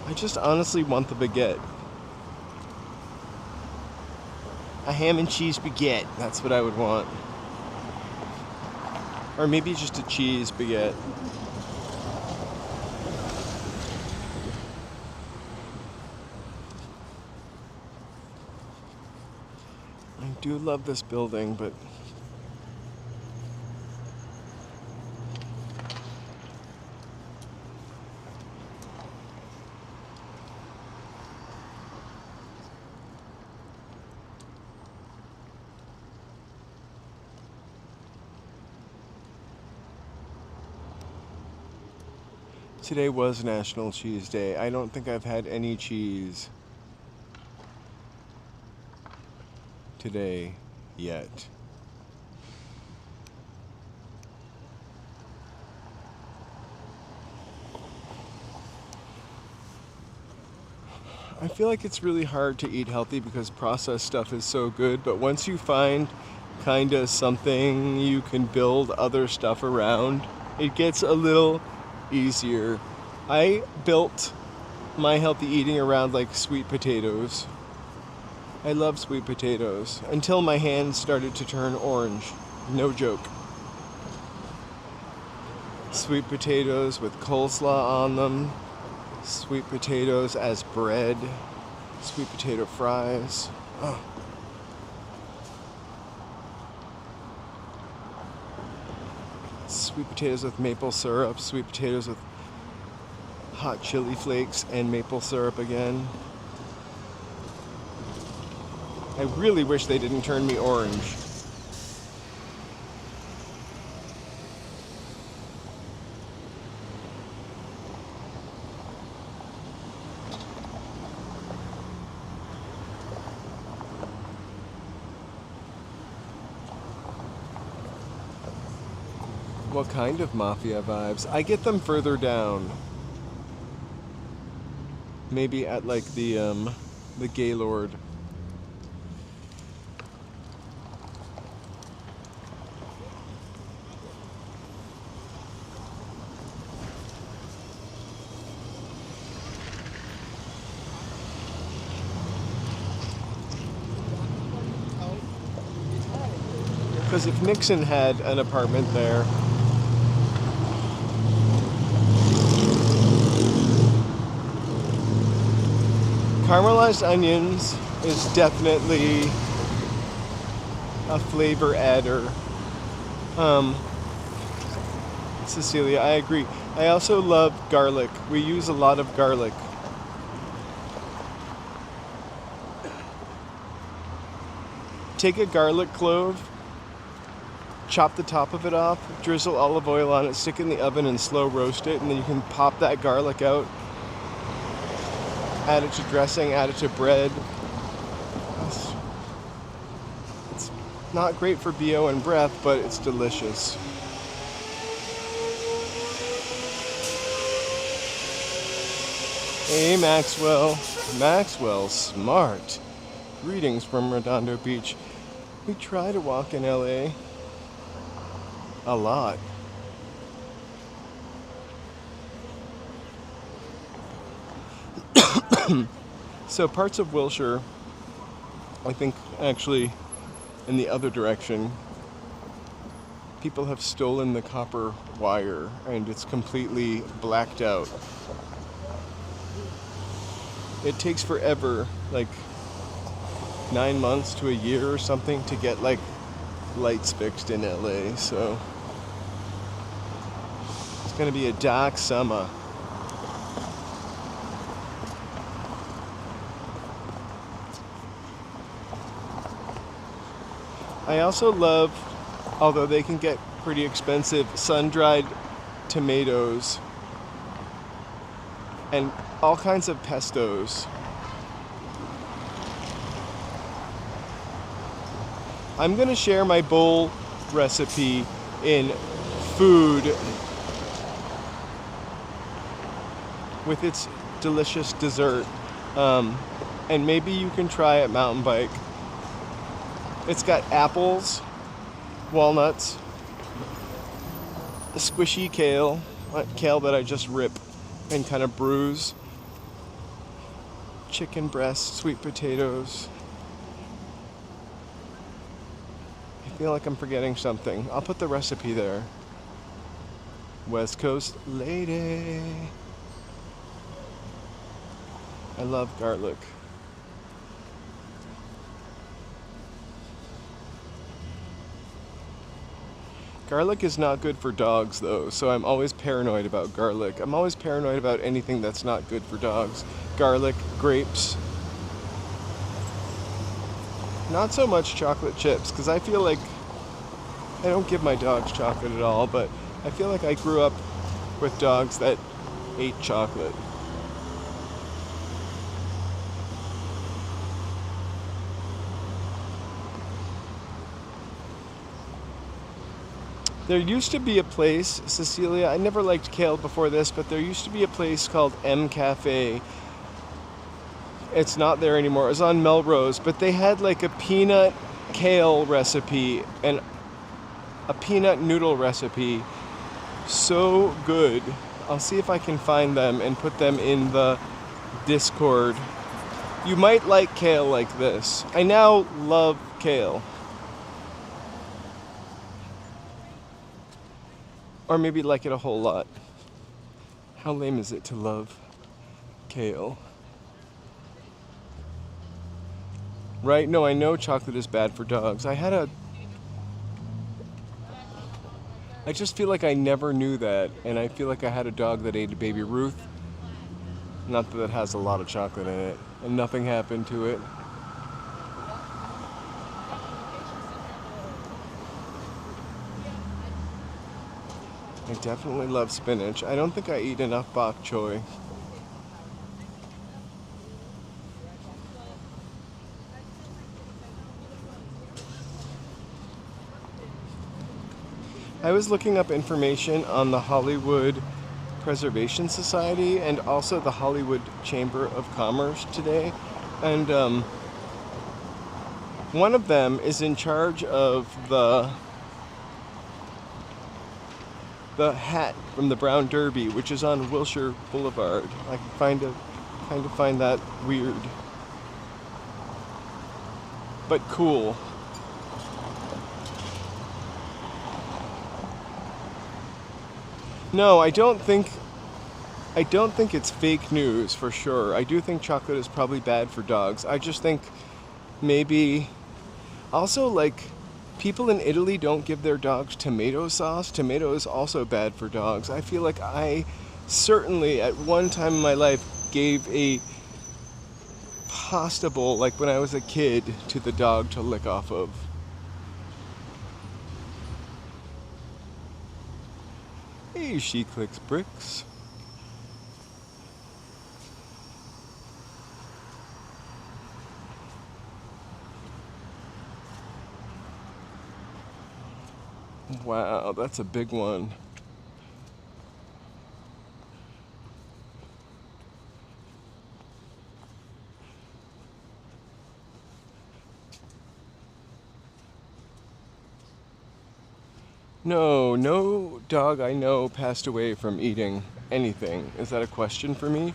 I just honestly want the baguette. A ham and cheese baguette. That's what I would want. Or maybe just a cheese baguette. I do love this building, but today was National Cheese Day. I don't think I've had any cheese today yet. I feel like it's really hard to eat healthy because processed stuff is so good, but once you find kind of something you can build other stuff around, it gets a little easier. I built my healthy eating around like sweet potatoes. I love sweet potatoes until my hands started to turn orange. No joke. Sweet potatoes with coleslaw on them. Sweet potatoes as bread. Sweet potato fries. Oh. Sweet potatoes with maple syrup. Sweet potatoes with hot chili flakes and maple syrup again. I really wish they didn't turn me orange. What kind of mafia vibes? I get them further down. Maybe at like the Gaylord. Because if Nixon had an apartment there, caramelized onions is definitely a flavor adder. Cecilia, I agree. I also love garlic. We use a lot of garlic. Take a garlic clove, chop the top of it off, drizzle olive oil on it, stick it in the oven and slow roast it, and then you can pop that garlic out. Add it to dressing, add it to bread. It's not great for BO and breath, but it's delicious. Hey, Maxwell. Maxwell, smart. Greetings from Redondo Beach. We try to walk in LA a lot. So parts of Wilshire, I think actually in the other direction, people have stolen the copper wire and it's completely blacked out. It takes forever, like 9 months to a year or something, to get like lights fixed in LA, so it's gonna be a dark summer. I also love, although they can get pretty expensive, sun-dried tomatoes and all kinds of pestos. I'm gonna share my bowl recipe in food with its delicious dessert, and maybe you can try it mountain bike. It's got apples, walnuts, a squishy kale that I just rip and kind of bruise, chicken breast, sweet potatoes. I feel like I'm forgetting something. I'll put the recipe there. West Coast lady. I love garlic. Garlic is not good for dogs, though, so I'm always paranoid about garlic. I'm always paranoid about anything that's not good for dogs. Garlic, grapes. Not so much chocolate chips, because I feel like I don't give my dogs chocolate at all, but I feel like I grew up with dogs that ate chocolate. There used to be a place, Cecilia, I never liked kale before this, but there used to be a place called M Cafe It's not there anymore. It was on Melrose, but they had like a peanut kale recipe and a peanut noodle recipe. So good. I'll see if I can find them and put them in the Discord. You might like kale like this. I now love kale. Or maybe like it a whole lot. How lame is it to love kale? Right? No, I know chocolate is bad for dogs. I just feel like I never knew that, and I feel like I had a dog that ate a baby Ruth. Not that it has a lot of chocolate in it, and nothing happened to it. I definitely love spinach. I don't think I eat enough bok choy. I was looking up information on the Hollywood Preservation Society and also the Hollywood Chamber of Commerce today. And one of them is in charge of the hat from the Brown Derby, which is on Wilshire Boulevard. I kind of find that weird, but cool. No, I don't think it's fake news for sure. I do think chocolate is probably bad for dogs. I just think maybe also like people in Italy don't give their dogs tomato sauce. Tomato is also bad for dogs. I feel like I certainly at one time in my life gave a pasta bowl, like when I was a kid, to the dog to lick off of. Hey, she clicks bricks. Wow, that's a big one. No dog I know passed away from eating anything. Is that a question for me?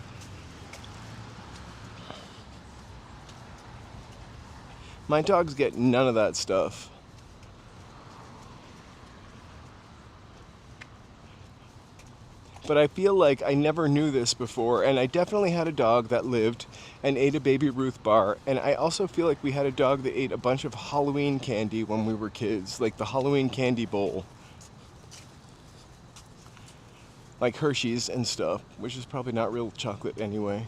My dogs get none of that stuff. But I feel like I never knew this before, and I definitely had a dog that lived and ate a Baby Ruth bar, and I also feel like we had a dog that ate a bunch of Halloween candy when we were kids, like the Halloween candy bowl. Like Hershey's and stuff, which is probably not real chocolate anyway.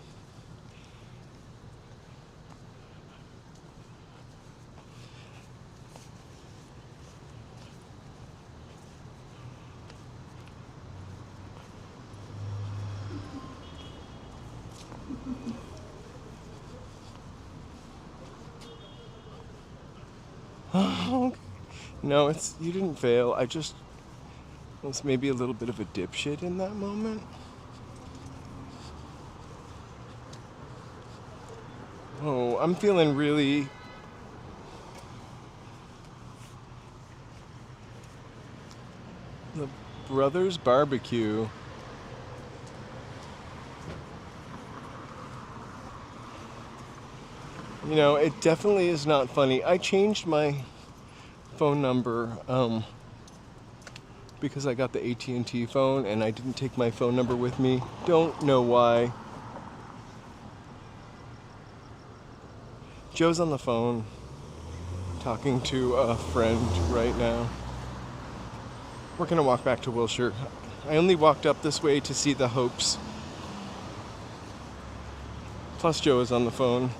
No, you didn't fail. I just was maybe a little bit of a dipshit in that moment. Oh, I'm feeling really... The Brothers Barbecue. You know, it definitely is not funny. I changed my phone number because I got the AT&T phone and I didn't take my phone number with me. Don't know why. Joe's on the phone talking to a friend right now. We're gonna walk back to Wilshire. I only walked up this way to see the Hopes. Plus Joe is on the phone.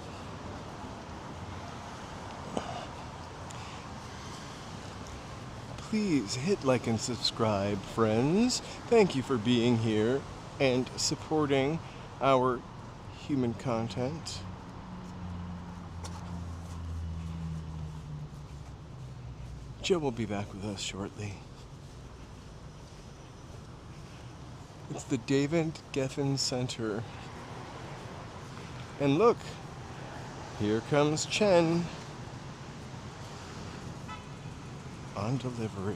Please hit like and subscribe, friends. Thank you for being here and supporting our human content. Joe will be back with us shortly. It's the David Geffen Center. And look, Here comes Chen on delivery.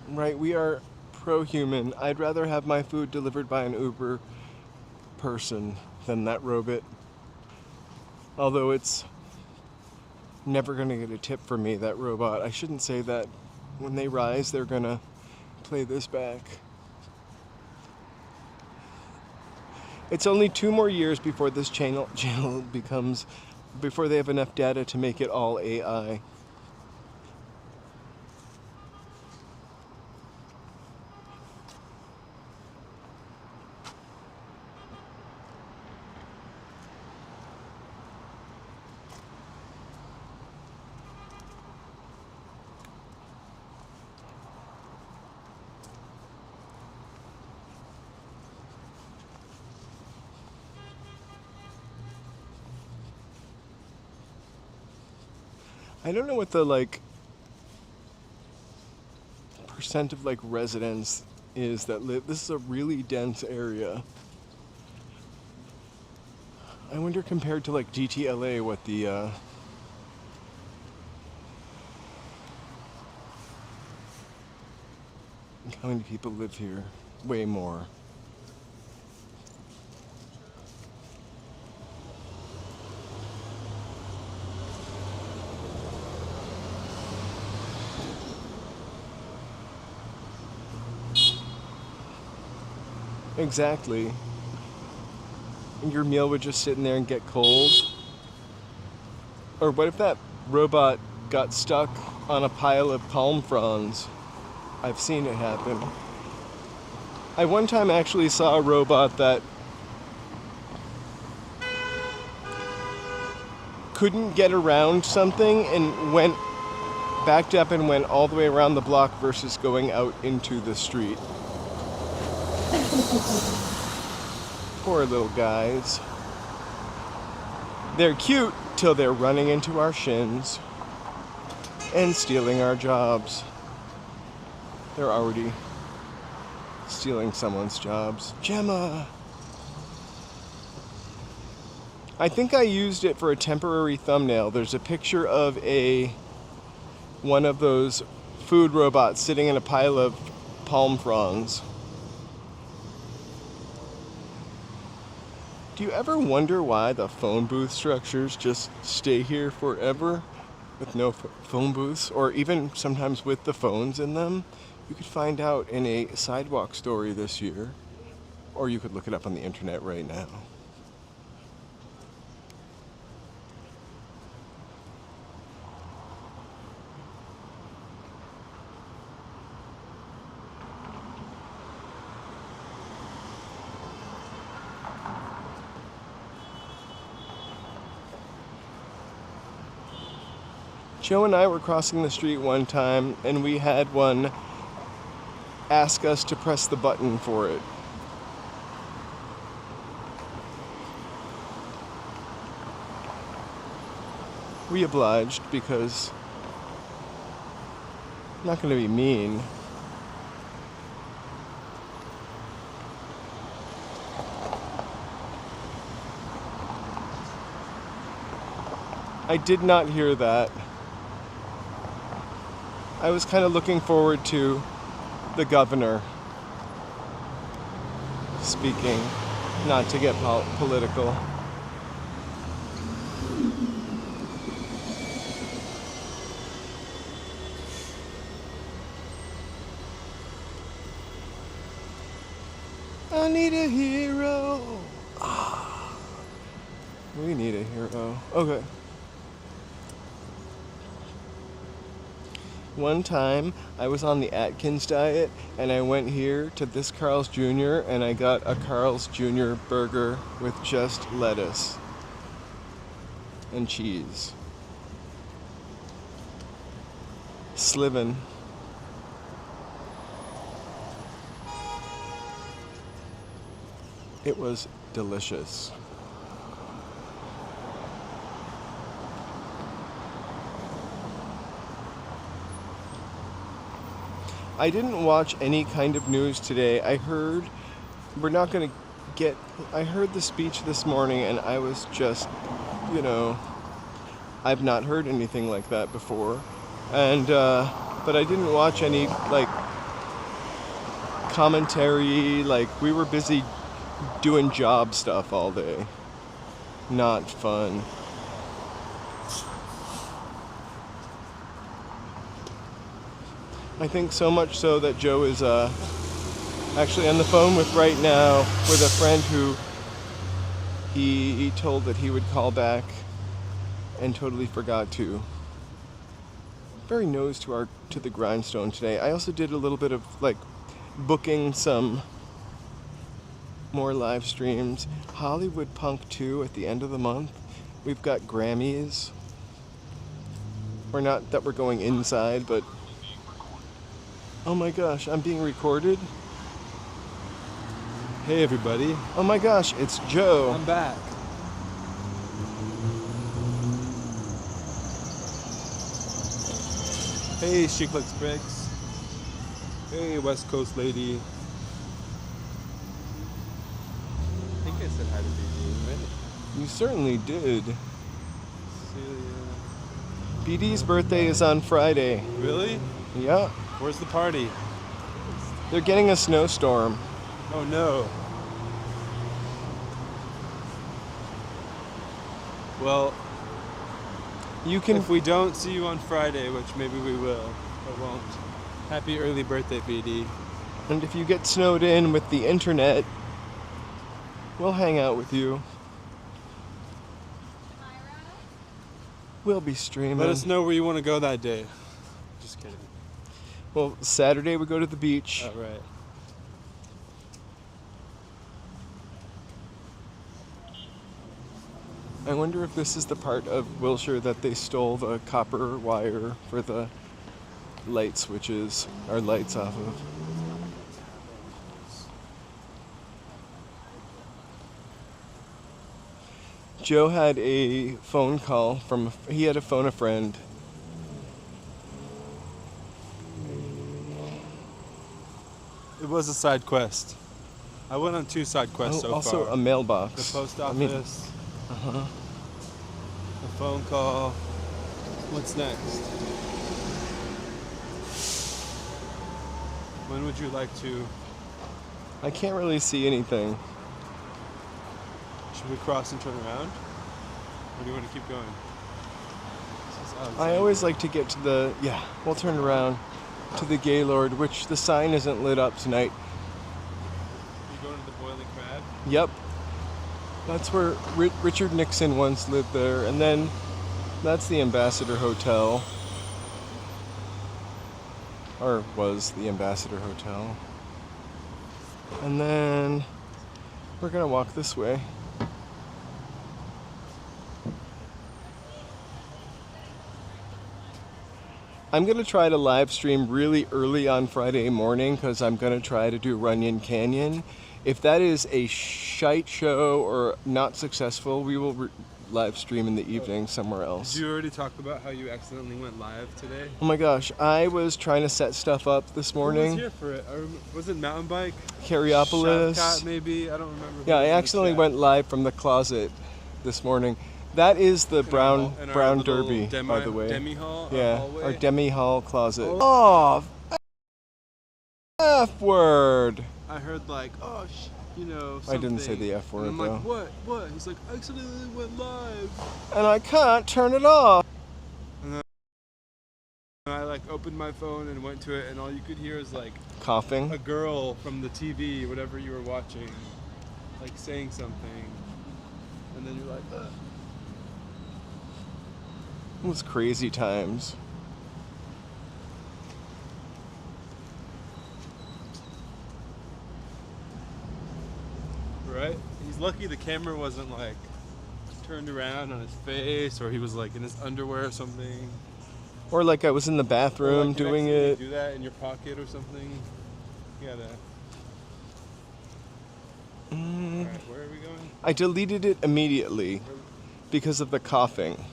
Right, we are pro-human. I'd rather have my food delivered by an Uber person than that robot. Although it's never gonna get a tip from me, that robot. I shouldn't say that. When they rise, they're gonna play this back. It's only 2 more years before this channel becomes, before they have enough data to make it all AI. I don't know what the percent of residents is that live. This is a really dense area. I wonder compared to GTLA what the how many people live here. Way more. Exactly. And your meal would just sit in there and get cold. Or what if that robot got stuck on a pile of palm fronds? I've seen it happen. I one time actually saw a robot that couldn't get around something and backed up and went all the way around the block versus going out into the street. Poor little guys. They're cute till they're running into our shins and stealing our jobs. They're already stealing someone's jobs. Gemma! I think I used it for a temporary thumbnail. There's a picture of one of those food robots sitting in a pile of palm fronds. Do you ever wonder why the phone booth structures just stay here forever with no phone booths, or even sometimes with the phones in them? You could find out in a sidewalk story this year, or you could look it up on the internet right now. Joe and I were crossing the street one time, and we had one ask us to press the button for it. We obliged because I'm not going to be mean. I did not hear that. I was kind of looking forward to the governor speaking, not to get political. I need a hero. We need a hero. Okay. One time, I was on the Atkins diet, and I went here to this Carl's Jr., and I got a Carl's Jr. burger with just lettuce and cheese. Slivin'. It was delicious. I didn't watch any kind of news today. I heard the speech this morning and I was just, I've not heard anything like that before. And, but I didn't watch any, commentary. We were busy doing job stuff all day. Not fun. I think so much so that Joe is actually on the phone with right now with a friend who he told that he would call back and totally forgot to. Very nose to the grindstone today. I also did a little bit of booking some more live streams. Hollywood Punk 2 at the end of the month. We've got Grammys. Or not that we're going inside, but oh my gosh, I'm being recorded. Hey everybody. Oh my gosh, it's Joe. I'm back. Hey, She Clicks Bricks. Hey, West Coast lady. I think I said hi to BD, right? You certainly did. Celia. BD's birthday is on Friday. Really? Yeah. Where's the party? They're getting a snowstorm. Oh no. Well, if we don't see you on Friday, which maybe we will, but won't. Happy early birthday, BD. And if you get snowed in with the internet, we'll hang out with you. We'll be streaming. Let us know where you want to go that day. Just kidding. Well, Saturday we go to the beach. All right. I wonder if this is the part of Wilshire that they stole the copper wire for the light switches, or lights off of. Joe had a phone call he had to phone a friend. It was a side quest. I went on 2 side quests so far. Also a mailbox. The post office. A phone call. What's next? When would you like to? I can't really see anything. Should we cross and turn around? Or do you want to keep going? I always like to get to we'll turn around to the Gaylord, which the sign isn't lit up tonight. You going to the Boiling Crab? Yep. That's where Richard Nixon once lived there, and then that's the Ambassador Hotel. Or was the Ambassador Hotel. And then we're gonna walk this way. I'm gonna try to live stream really early on Friday morning because I'm gonna try to do Runyon Canyon. If that is a shite show or not successful, we will live stream in the evening somewhere else. Did you already talk about how you accidentally went live today? Oh my gosh, I was trying to set stuff up this morning. Who was here for it? Was it mountain bike? Koreatown, Shotcut, maybe? I don't remember. Yeah, I accidentally went live from the closet this morning. That is the brown derby, by the way. Demi hall? Yeah, our demi hall closet. Oh, F word. I heard something. I didn't say the F word, and I'm though. like, what? He's like, I accidentally went live. And I can't turn it off. And then I opened my phone and went to it, and all you could hear is coughing. a girl from the TV, whatever you were watching, saying something. And then you're like, ugh. It was crazy times. Right? He's lucky the camera wasn't turned around on his face, or he was in his underwear or something. Or I was in the bathroom doing it. Do that in your pocket or something. You gotta. Mm. Right. I deleted it immediately because of the coughing.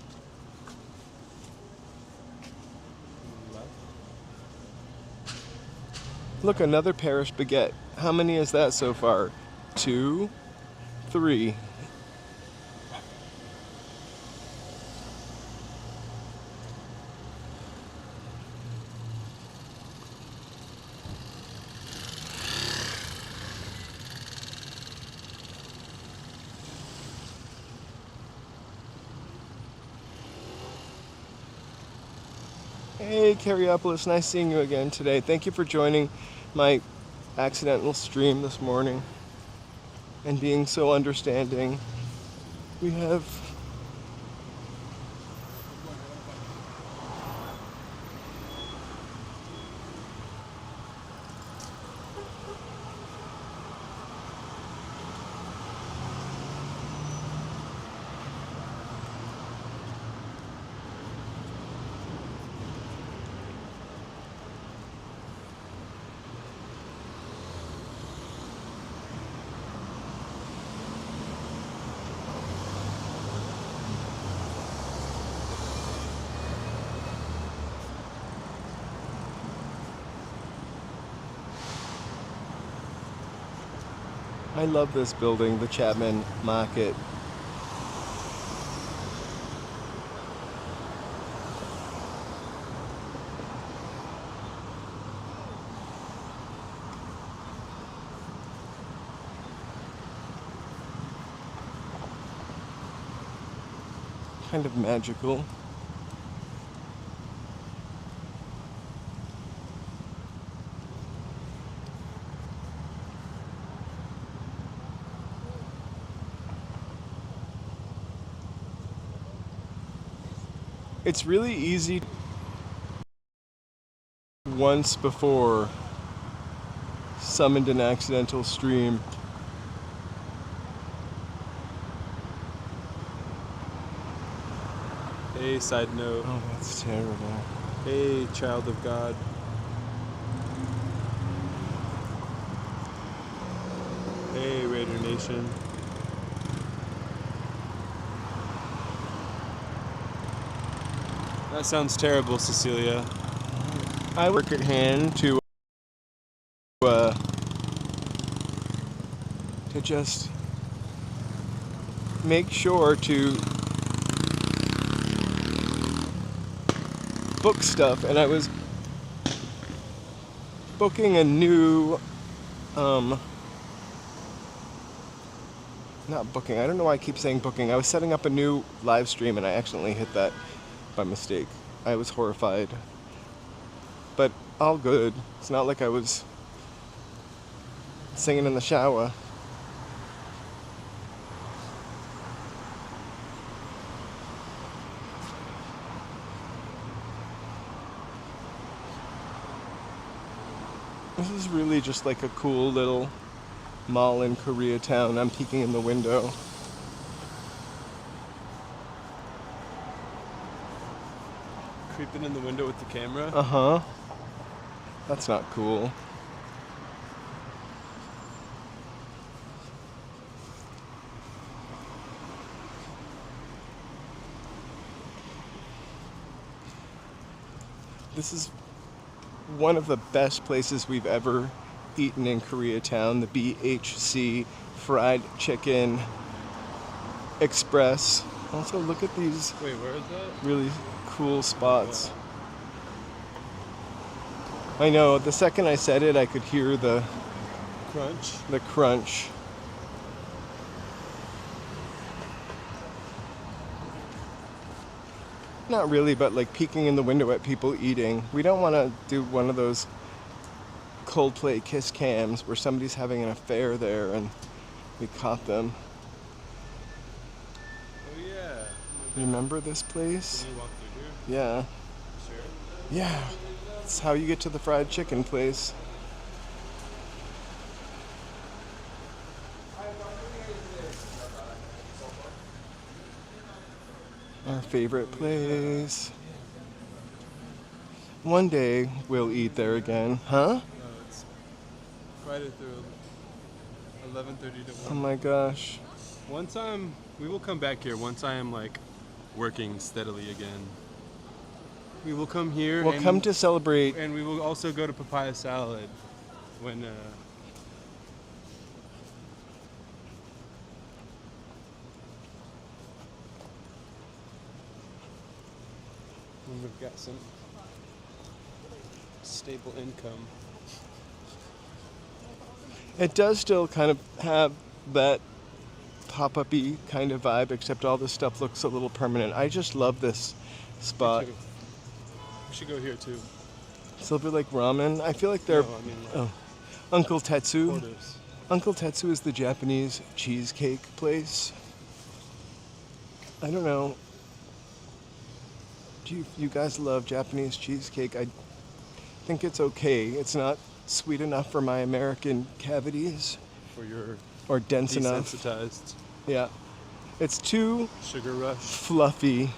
Look, another parish baguette. How many is that so far? 2, 3. Hey, Koreatown, nice seeing you again today. Thank you for joining my accidental stream this morning and being so understanding. We have I love this building, the Chapman Market. Kind of magical. It's really easy. Once before summoned an accidental stream. Hey, side note. Oh, that's terrible. Hey, child of God. Hey, Raider Nation. That sounds terrible, Cecilia. I work at hand to just make sure to book stuff, and I was booking a new not booking, I don't know why I keep saying booking. I was setting up a new live stream and I accidentally hit that by mistake. I was horrified. But all good. It's not like I was singing in the shower. This is really just like a cool little mall in Koreatown. I'm peeking in the window. Creeping in the window with the camera? Uh-huh. That's not cool. This is one of the best places we've ever eaten in Koreatown, the BHC Fried Chicken Express. Also, look at these Wait, where is that? really cool spots. I know, the second I said it, I could hear the crunch. Not really, but like peeking in the window at people eating. We don't want to do one of those Coldplay kiss cams where somebody's having an affair there and we caught them. Oh yeah. Remember this place? Can you walk through here? Yeah. Sure. Yeah. It's how you get to the fried chicken place. Our favorite place. One day we'll eat there again. Huh? No, it's Friday through 11:30 to 1. Oh my gosh. One time we will come back here. Once I am like working steadily again, we will come here. We'll come to celebrate. and we will also go to Papaya Salad when. When we've got some stable income. It does still kind of have that pop-up-y kind of vibe, except all this stuff looks a little permanent. I just love this spot. We should go here too. Silver Lake Ramen. I feel like they're... No, I mean, like, oh. Uncle Tetsu. Quarters. Uncle Tetsu is the Japanese cheesecake place. I don't know. Do you guys love Japanese cheesecake? I think it's okay. It's not sweet enough for my American cavities. For your or dense enough. desensitized Yeah. It's too sugar rush. fluffy.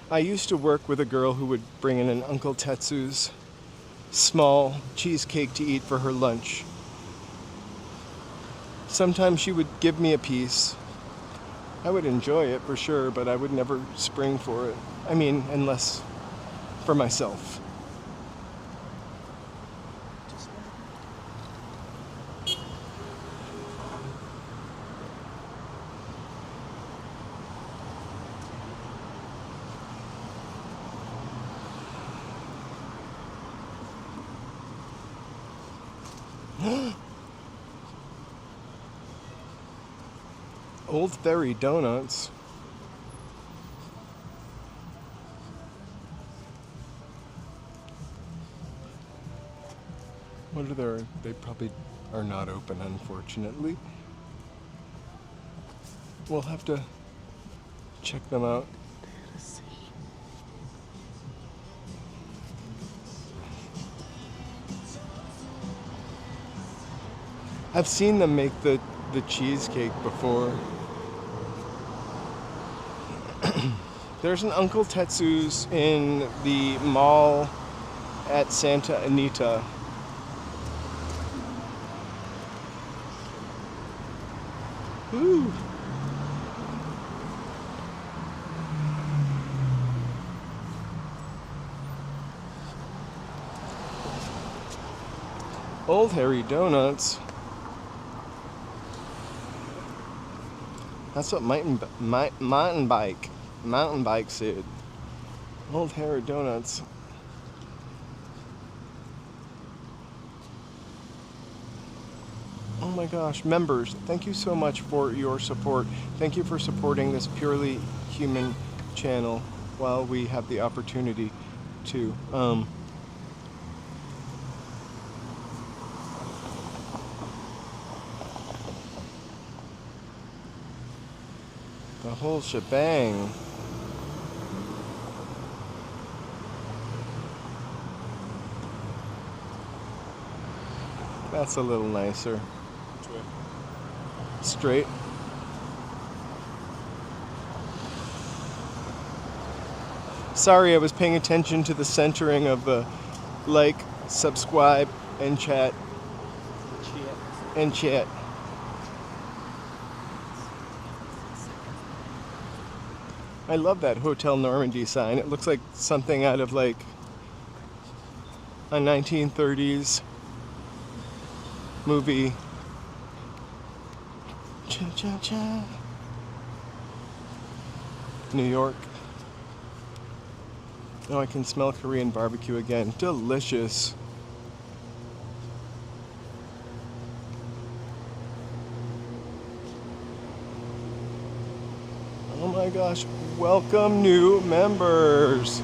I used to work with a girl who would bring in an Uncle Tetsu's small cheesecake to eat for her lunch. Sometimes she would give me a piece. I would enjoy it for sure, but I would never spring for it. I mean, unless for myself. Old Ferry Donuts. What are their... They probably are not open, unfortunately. We'll have to check them out. I've seen them make the cheesecake before. There's an Uncle Tetsu's in the mall at Santa Anita. Woo! Old Harry Donuts. That's what mountain bike said. Old Harry Donuts. Oh my gosh, members, thank you so much for your support. Thank you for supporting this purely human channel while we have the opportunity to. The whole shebang. That's a little nicer. Which way? Straight. Sorry, I was paying attention to the centering of the like, subscribe, and chat. And chat. I love that Hotel Normandy sign. It looks like something out of like a 1930s movie. Cha cha cha. New York. Oh, I can smell Korean barbecue again. Delicious. Oh my gosh, welcome new members.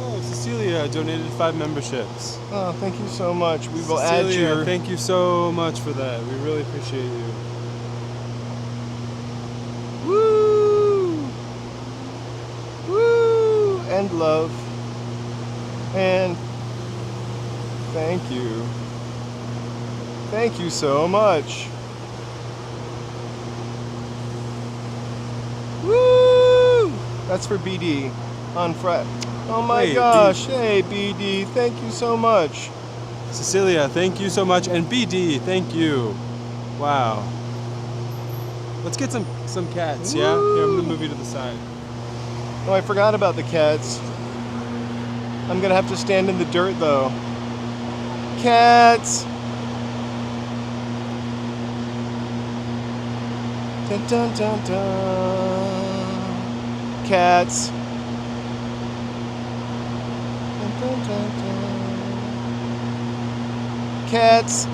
Oh, Cecilia donated 5 memberships. Oh, thank you so much. We will add Cecilia, your... thank you so much for that. We really appreciate you. Woo! Woo! And love. And thank you. Thank you so much. Woo! That's for BD on Friday. Oh my Hey, gosh. Hey, BD. Thank you so much. Cecilia, thank you so much. And BD, thank you. Wow. Let's get some cats, yeah? Here, I'm gonna move you to the side. Oh, I forgot about the cats. I'm gonna have to stand in the dirt though. Cats! Dun dun dun dun. Cats. Dun dun dun dun. Cats.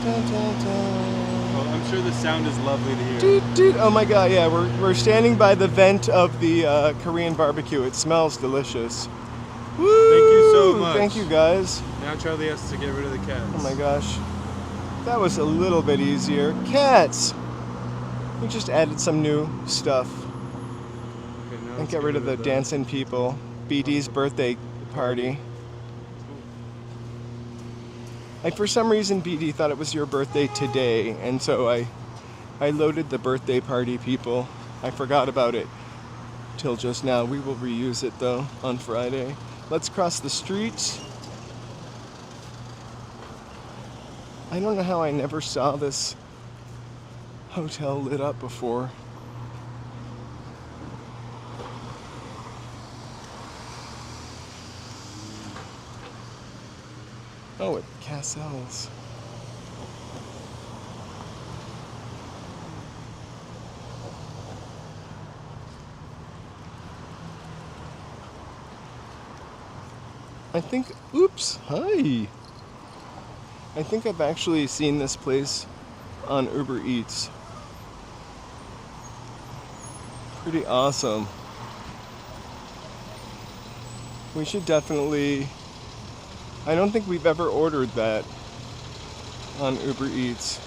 Dun, dun, dun. Well, I'm sure the sound is lovely to hear. Doot, doot. Oh my god, yeah, we're standing by the vent of the Korean barbecue. It smells delicious. Woo! Thank you so much. Thank you guys. Now Charlie has to get rid of the cats. Oh my gosh. That was a little bit easier. Cats! We just added some new stuff. Okay, now And let's get rid of the that. dancing people. BD's birthday party. Like for some reason BD thought it was your birthday today, and so I loaded the birthday party people. I forgot about it till just now. We will reuse it though on Friday. Let's cross the street. I don't know how I never saw this hotel lit up before. Oh, at Castle's. I think, oops, hi. I think I've actually seen this place on Uber Eats. Pretty awesome. We should definitely, I don't think we've ever ordered that on Uber Eats.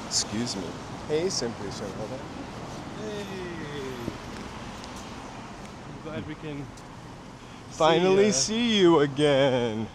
Excuse me. Hey, Simply Simple. Hey. I'm glad we can Finally see you again.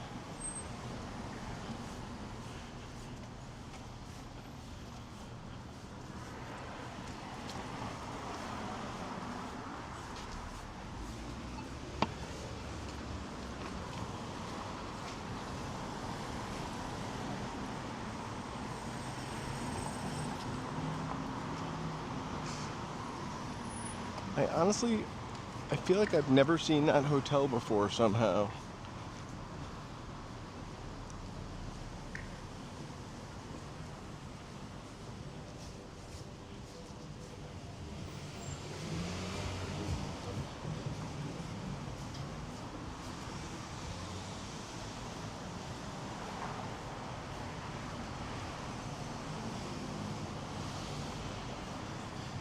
I feel like I've never seen that hotel before somehow.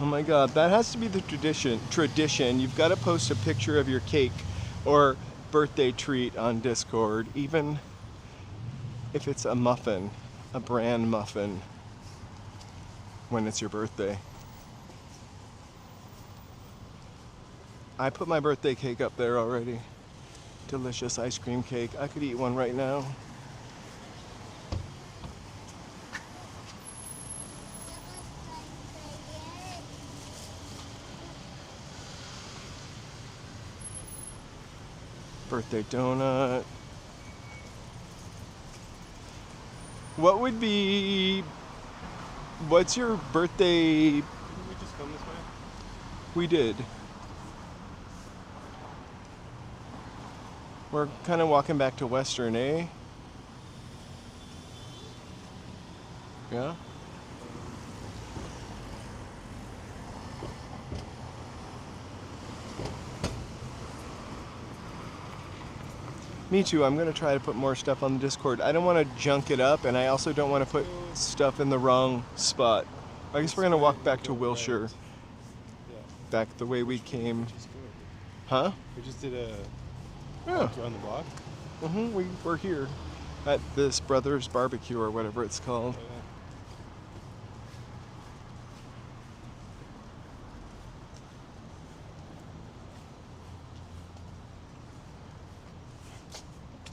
Oh my god, that has to be the tradition. You've got to post a picture of your cake or birthday treat on Discord, even if it's a muffin, a bran muffin, when it's your birthday. I put my birthday cake up there already. Delicious ice cream cake. I could eat one right now. Birthday donut. What's your birthday? Didn't we just come this way? We did. We're kind of walking back to Western, eh? Yeah? Me too. I'm going to try to put more stuff on the Discord. I don't want to junk it up, and I also don't want to put stuff in the wrong spot. I guess we're going to walk back to Wilshire, Right. Yeah. back the way we came. Just go. Huh? We just did a Yeah. walk around the block. We're here at this Brothers Barbecue or whatever it's called. Oh, yeah.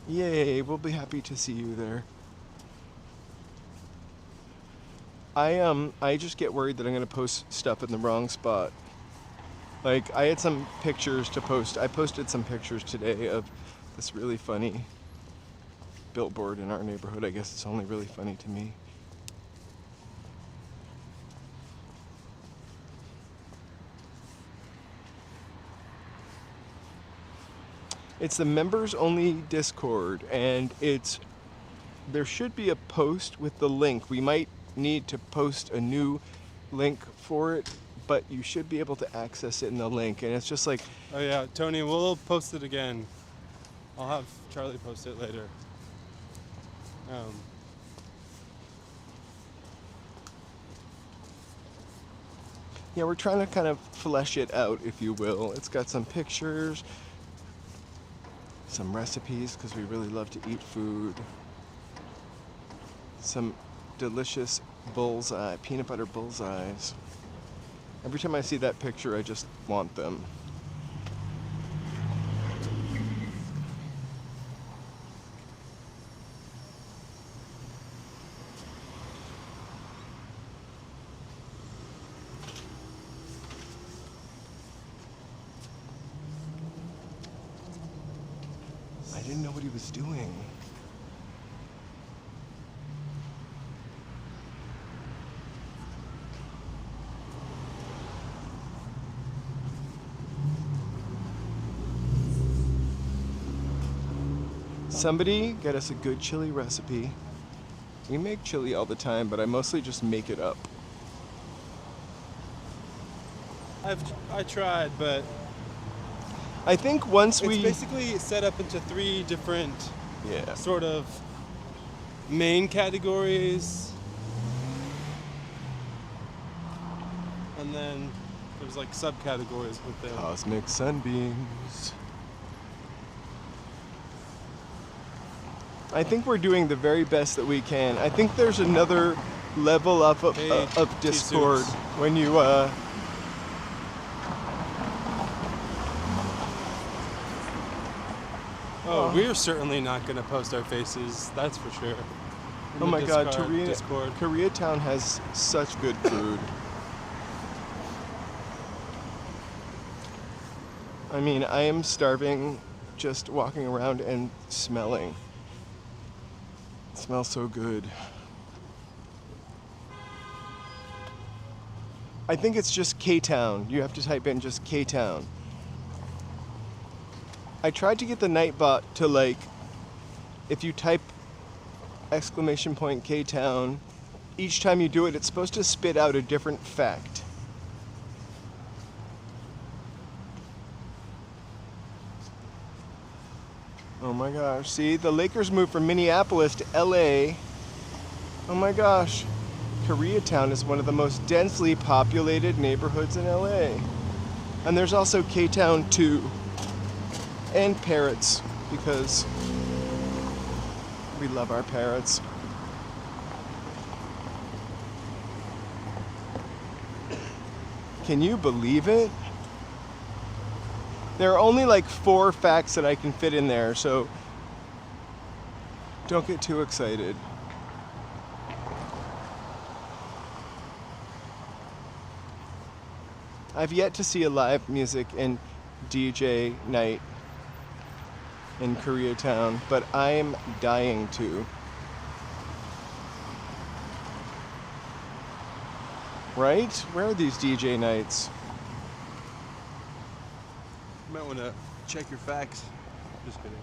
Yay, we'll be happy to see you there. I just get worried that I'm gonna post stuff in the wrong spot. Like I had some pictures to post. I posted some pictures today of this really funny billboard in our neighborhood. I guess it's only really funny to me. It's the members only Discord, and there should be a post with the link. We might need to post a new link for it, but you should be able to access it in the link. And it's just like, Oh yeah, Tony, we'll post it again. I'll have Charlie post it later. yeah, we're trying to kind of flesh it out, if you will. It's got some pictures, some recipes, because we really love to eat food. Some delicious bullseye, peanut butter bullseyes. Every time I see that picture, I just want them. I didn't know what he was doing. Somebody get us a good chili recipe. We make chili all the time, but I mostly just make it up. I tried, but I think once it's basically set up into 3 different yeah. sort of main categories, and then there's like subcategories within. Cosmic sunbeams. I think we're doing the very best that we can. I think there's another level up of Discord Jesus. when you Oh, we're certainly not going to post our faces, that's for sure. oh my god, Discord. Koreatown has such good food. I mean, I am starving just walking around and smelling. It smells so good. I think it's just K-Town. You have to type in just K-Town. I tried to get the Nightbot to, like, if you type exclamation point K-Town, each time you do it, it's supposed to spit out a different fact. Oh my gosh, see, the Lakers moved from Minneapolis to LA. Oh my gosh, Koreatown is one of the most densely populated neighborhoods in LA. And there's also K-Town 2. And parrots, because we love our parrots. Can you believe it? There are only like 4 facts that I can fit in there, so don't get too excited. I've yet to see a live music and DJ night in Koreatown, but I'm dying to. Right? Where are these DJ nights? You might want to check your facts. Just kidding.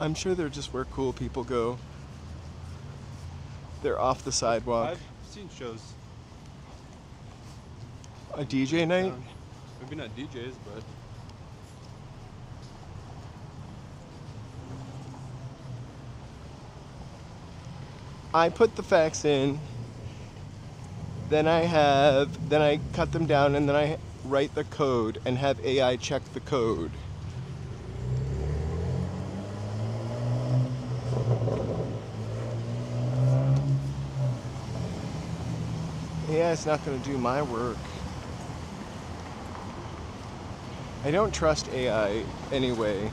I'm sure they're just where cool people go. They're off the sidewalk. I've seen shows. A DJ night? Maybe not DJs, but I put the facts in, then I cut them down, and then I write the code and have AI check the code. AI is not going to do my work. I don't trust AI anyway.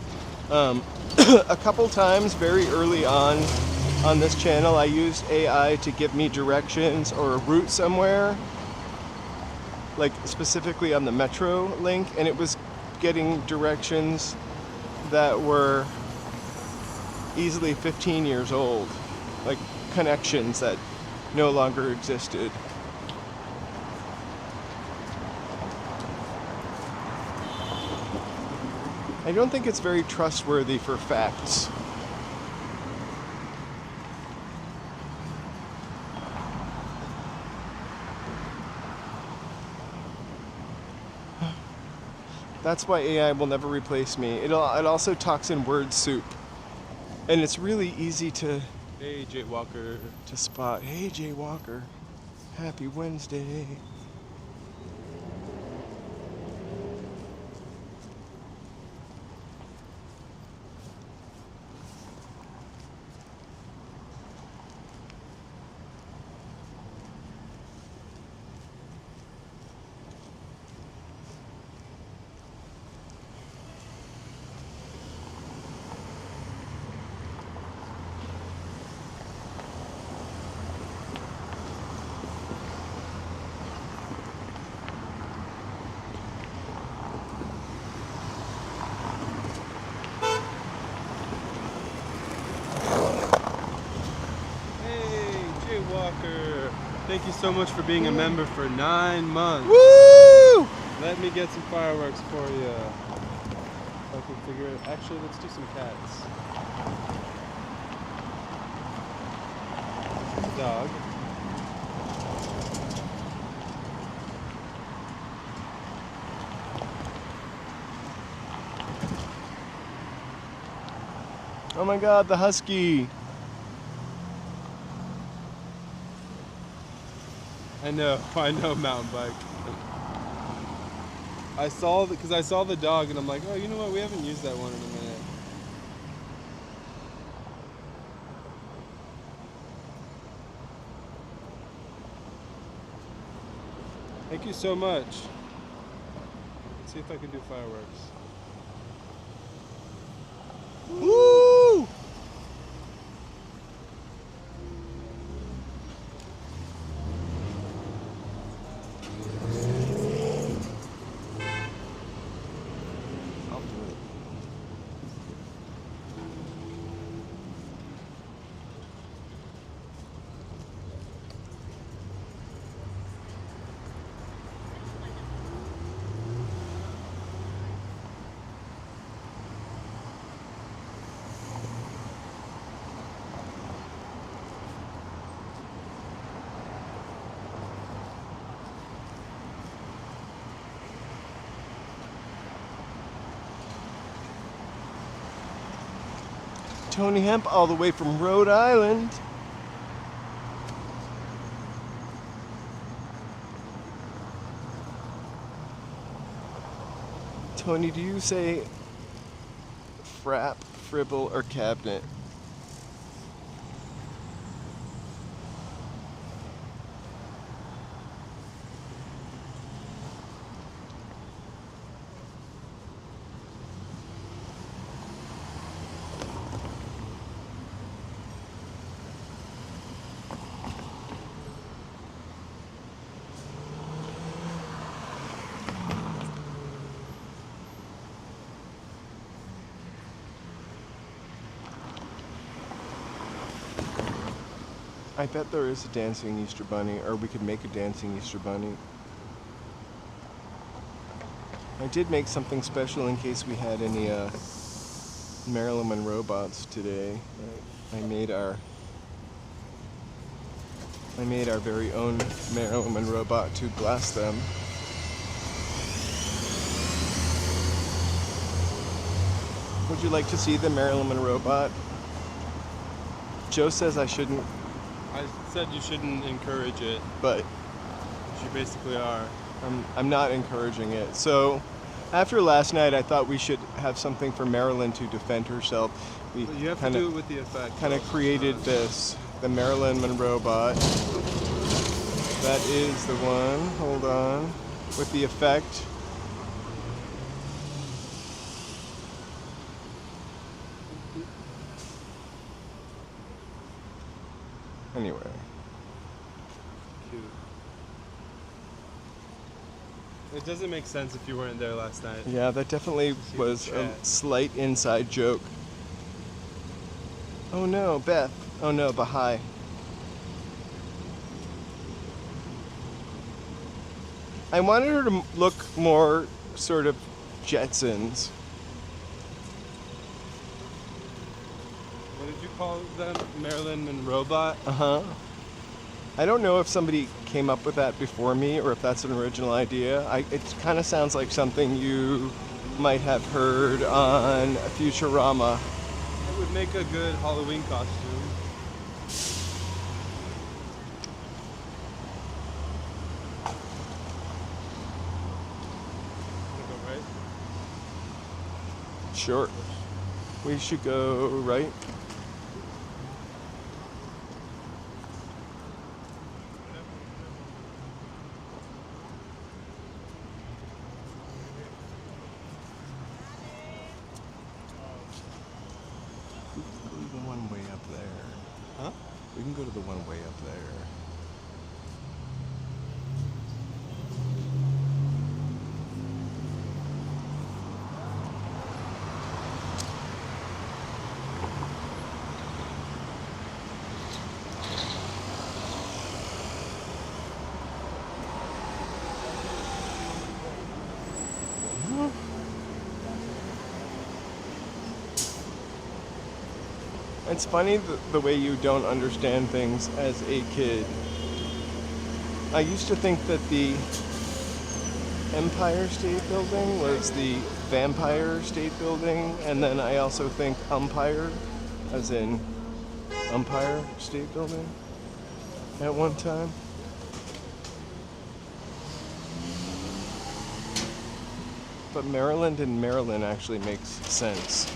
A couple times very early on this channel, I used AI to give me directions or a route somewhere, like specifically on the Metro link, and it was getting directions that were easily 15 years old, like connections that no longer existed. I don't think it's very trustworthy for facts. That's why AI will never replace me. It also talks in word soup. And it's really easy to... Hey, Jay Walker. ...to spot. Hey, Jay Walker. Happy Wednesday. Thank you so much for being a member for 9 months. Woo! Let me get some fireworks for you. If I can figure it. Actually, let's do some cats. Dog. Oh my god, the husky. I know, mountain bike. I saw the dog and I'm like, oh, you know what? We haven't used that one in a minute. Thank you so much. Let's see if I can do fireworks. Woo! Tony Hemp all the way from Rhode Island. Tony, do you say frap, fribble, or cabinet? I bet there is a dancing Easter Bunny, or we could make a dancing Easter Bunny. I did make something special in case we had any Marilyn Monroe bots today. I made our very own Marilyn Monroe bot to blast them. Would you like to see the Marilyn Monroe bot? Joe says I shouldn't I said you shouldn't encourage it, but which you basically are. I'm not encouraging it. So after last night, I thought we should have something for Marilyn to defend herself. We But you have to do it with the effect. kind of created the Marilyn Monroe bot. That is the one. Hold on. With the effect. Anyway. Cute. It doesn't make sense if you weren't there last night. Yeah, that definitely was a slight inside joke. Oh no, Beth. Oh no, Baha'i. I wanted her to look more sort of Jetsons. What did you call them? Marilyn Monroe bot? Uh-huh. I don't know if somebody came up with that before me or if that's an original idea. It kind of sounds like something you might have heard on Futurama. It would make a good Halloween costume. Wanna go right? Sure. We should go right. The one way up there. Huh? We can go to the one way up there. It's funny the way you don't understand things as a kid. I used to think that the Empire State Building was the Vampire State Building, and then I also think umpire, as in Umpire State Building, at one time. But Maryland and Maryland actually makes sense.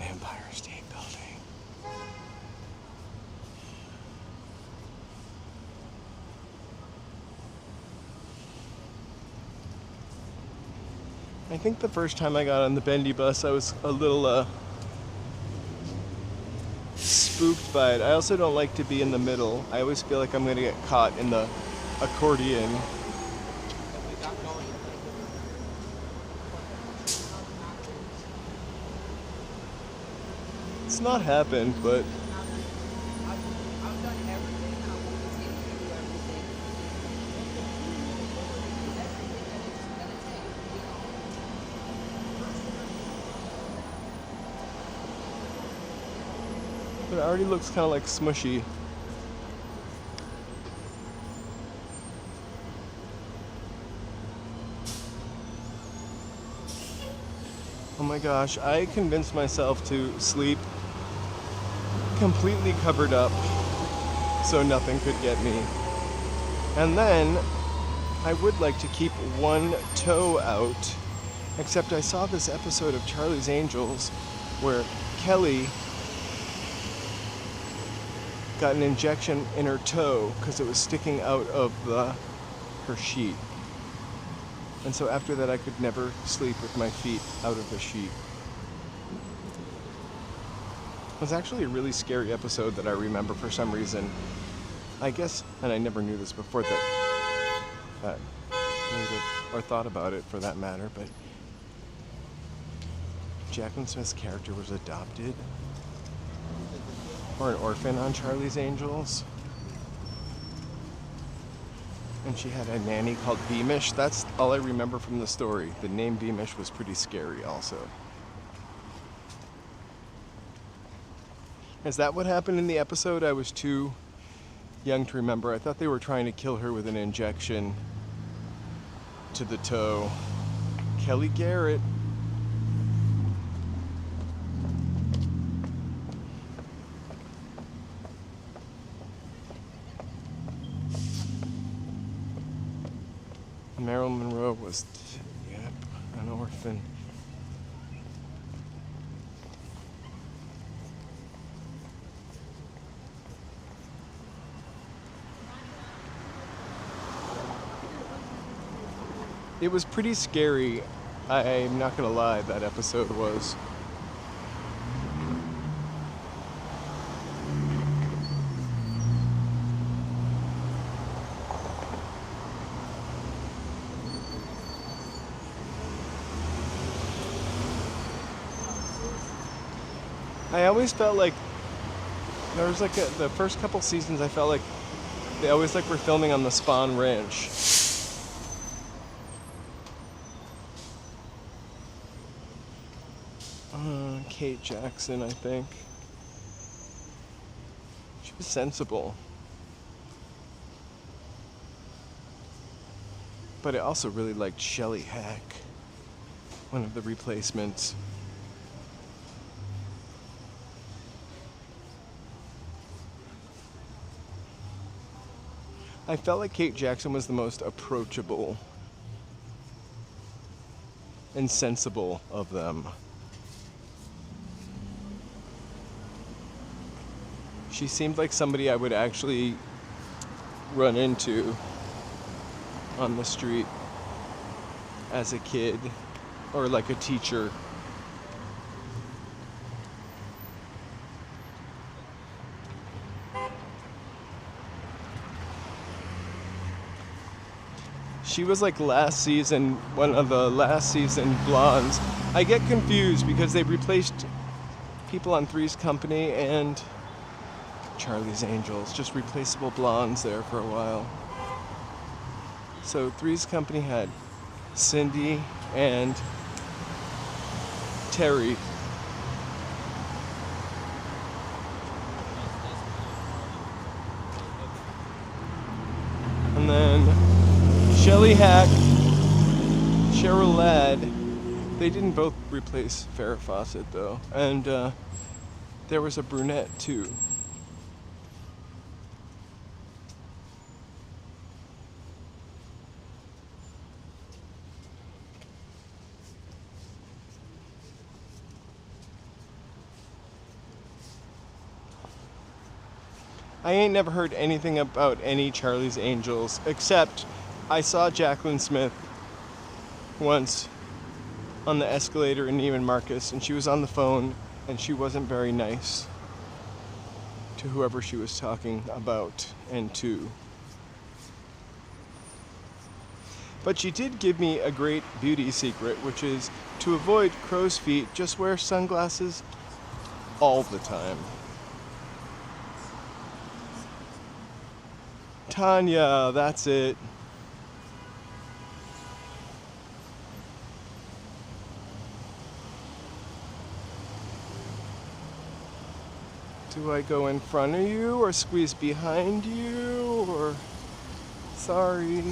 Empire State Building. I think the first time I got on the bendy bus, I was a little spooked by it. I also don't like to be in the middle. I always feel like I'm going to get caught in the accordion. It's not happened, but it already looks kind of like smushy. Oh my gosh, I convinced myself to sleep completely covered up so nothing could get me. And then I would like to keep one toe out, except I saw this episode of Charlie's Angels where Kelly got an injection in her toe because it was sticking out of her sheet. And so after that I could never sleep with my feet out of the sheet. It was actually a really scary episode that I remember for some reason. I guess, and I never knew this before, or thought about it for that matter, but Jacqueline Smith's character was adopted, or an orphan on Charlie's Angels. And she had a nanny called Beamish. That's all I remember from the story. The name Beamish was pretty scary also. Is that what happened in the episode? I was too young to remember. I thought they were trying to kill her with an injection to the toe. Kelly Garrett. Marilyn Monroe was, yep, an orphan. It was pretty scary. I'm not gonna lie, that episode was. I always felt like there was like the first couple seasons, I felt like they always like were filming on the Spawn Ranch. Kate Jackson, I think. She was sensible. But I also really liked Shelley Hack, one of the replacements. I felt like Kate Jackson was the most approachable and sensible of them. She seemed like somebody I would actually run into on the street as a kid, or like a teacher. She was like last season, one of the last season blondes. I get confused because they replaced people on Three's Company and Charlie's Angels, just replaceable blondes there for a while. So Three's Company had Cindy and Terry. And then Shelley Hack, Cheryl Ladd. They didn't both replace Farrah Fawcett though. And there was a brunette too. I ain't never heard anything about any Charlie's Angels, except I saw Jacqueline Smith once on the escalator in Neiman Marcus, and she was on the phone, and she wasn't very nice to whoever she was talking about and to. But she did give me a great beauty secret, which is to avoid crow's feet, just wear sunglasses all the time. Tanya, that's it. Do I go in front of you or squeeze behind you or sorry?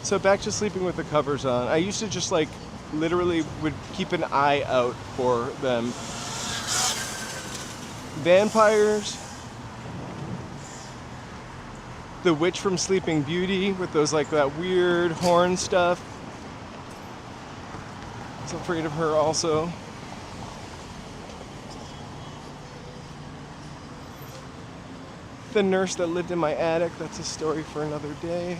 So back to sleeping with the covers on. I used to just like literally would keep an eye out for them. Vampires, the witch from Sleeping Beauty with those like that weird horn stuff. I was afraid of her also. The nurse that lived in my attic, that's a story for another day.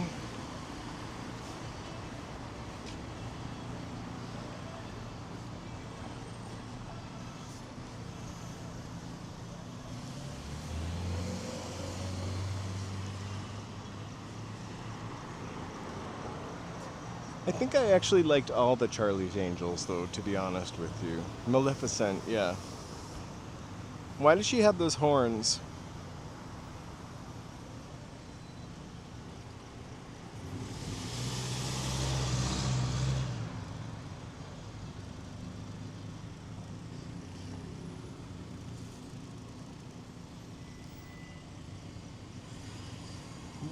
I think I actually liked all the Charlie's Angels, though, to be honest with you. Maleficent, yeah. Why does she have those horns?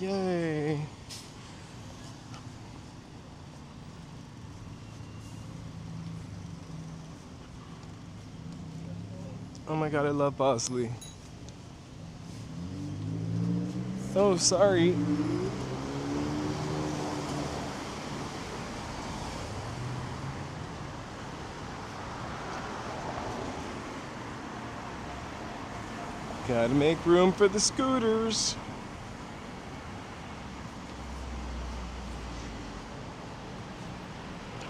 Yay. Oh my god, I love Bosley. Oh, sorry. Gotta make room for the scooters.